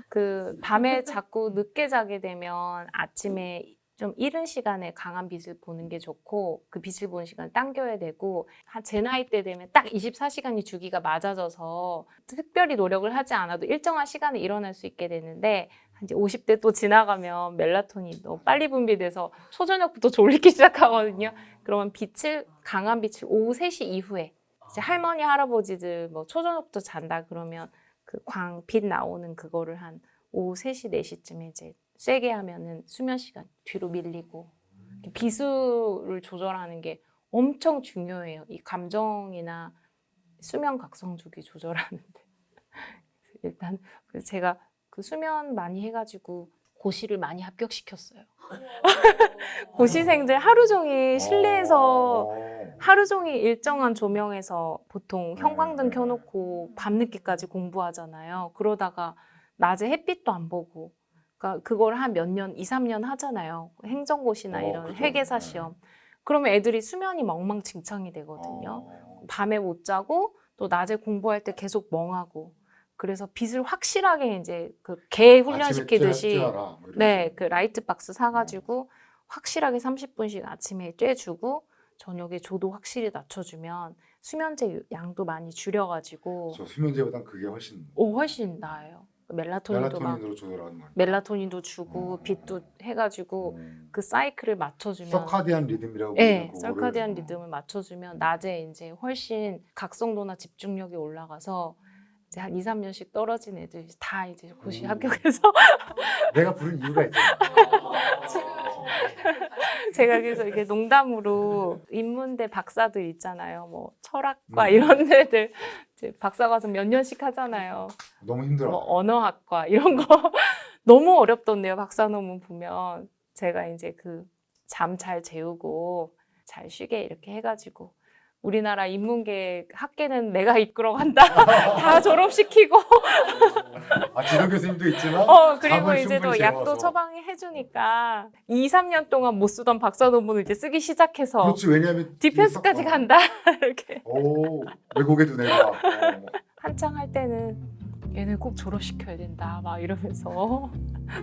그 밤에 자꾸 늦게 자게 되면 아침에 좀 이른 시간에 강한 빛을 보는 게 좋고 그 빛을 보는 시간을 당겨야 되고 한 제 나이 때 되면 딱 24시간이 주기가 맞아져서 특별히 노력을 하지 않아도 일정한 시간에 일어날 수 있게 되는데 이제 50대 또 지나가면 멜라토닌이 너무 빨리 분비돼서 초저녁부터 졸리기 시작하거든요. 그러면 강한 빛을 오후 3시 이후에 이제 할머니 할아버지들 뭐 초저녁부터 잔다 그러면 그 빛 나오는 그거를 한 오후 3시 4시쯤에 이제 세게 하면은 수면 시간 뒤로 밀리고 비수를 조절하는 게 엄청 중요해요. 이 감정이나 수면 각성 주기 조절하는데 일단 제가 그 수면 많이 해가지고 고시를 많이 합격시켰어요. 고시생들 하루 종일 실내에서 하루 종일 일정한 조명에서 보통 형광등 켜놓고 밤늦게까지 공부하잖아요. 그러다가 낮에 햇빛도 안 보고 그러니까 그걸 한 몇 년, 2, 3년 하잖아요. 행정고시나 이런 그죠. 회계사 시험. 그러면 애들이 수면이 엉망진창이 되거든요. 밤에 못 자고 또 낮에 공부할 때 계속 멍하고 그래서 빛을 확실하게 이제 그 개 훈련시키듯이 네, 그 라이트 박스 사가지고 확실하게 30분씩 아침에 쬐주고 저녁에 조도 확실히 낮춰주면 수면제 양도 많이 줄여가지고 저 수면제보단 그게 훨씬 훨씬 나아요. 멜라토닌도 멜라토닌으로 조절하는 거예요. 멜라토닌도 주고 빛도 해가지고 그 사이클을 맞춰주면 서카디안 리듬이라고 네, 그거를- 서카디안 리듬을 맞춰주면 낮에 이제 훨씬 각성도나 집중력이 올라가서 이제 한 2, 3년씩 떨어진 애들이 다 이제 고시 합격해서 내가 부른 이유가 있잖아. 제가 그래서 이게 농담으로 인문대 박사들 있잖아요. 뭐 철학과 이런 애들 이제 박사 과서 몇 년씩 하잖아요. 너무 힘들어. 뭐 언어학과 이런 거 너무 어렵던데요. 박사 논문 보면 제가 이제 그 잠 잘 재우고 잘 쉬게 이렇게 해가지고 우리나라 인문계 학계는 내가 이끌어간다. 다 졸업시키고 지도 교수님도 있지만 그리고 잠을 이제 또 충분히 약도 재워서. 처방해 해주니까 2, 3년 동안 못 쓰던 박사 논문을 이제 쓰기 시작해서 그렇지 왜냐하면 디펜스까지 간다. 이렇게 오 외국에도 내가 한창 할 때는 얘네 꼭 졸업시켜야 된다 막 이러면서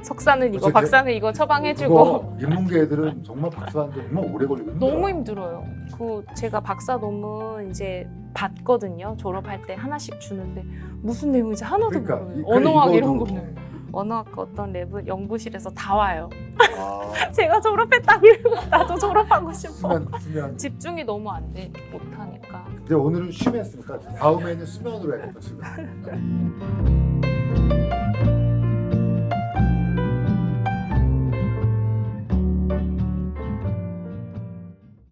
석사는 이거 그래서 박사는 이거 처방해주고 그거 인문계 애들은 정말 박사하는데 정말 오래 걸리고 힘들어. 너무 힘들어요. 그 제가 박사 논문 이제 봤거든요. 졸업할 때 하나씩 주는데 무슨 내용인지 하나도 그러니까 모르요 그래, 언어학 이런 이거도. 거는 언어학 어떤 랩은 연구실에서 다 와요. 아, 제가 졸업했다 그러고 나도 졸업하고 싶어. 수면. 집중이 너무 안 돼. 못하니까. 이제 오늘은 쉬면으니까 다음에는 수면으로 해야겠다 수면.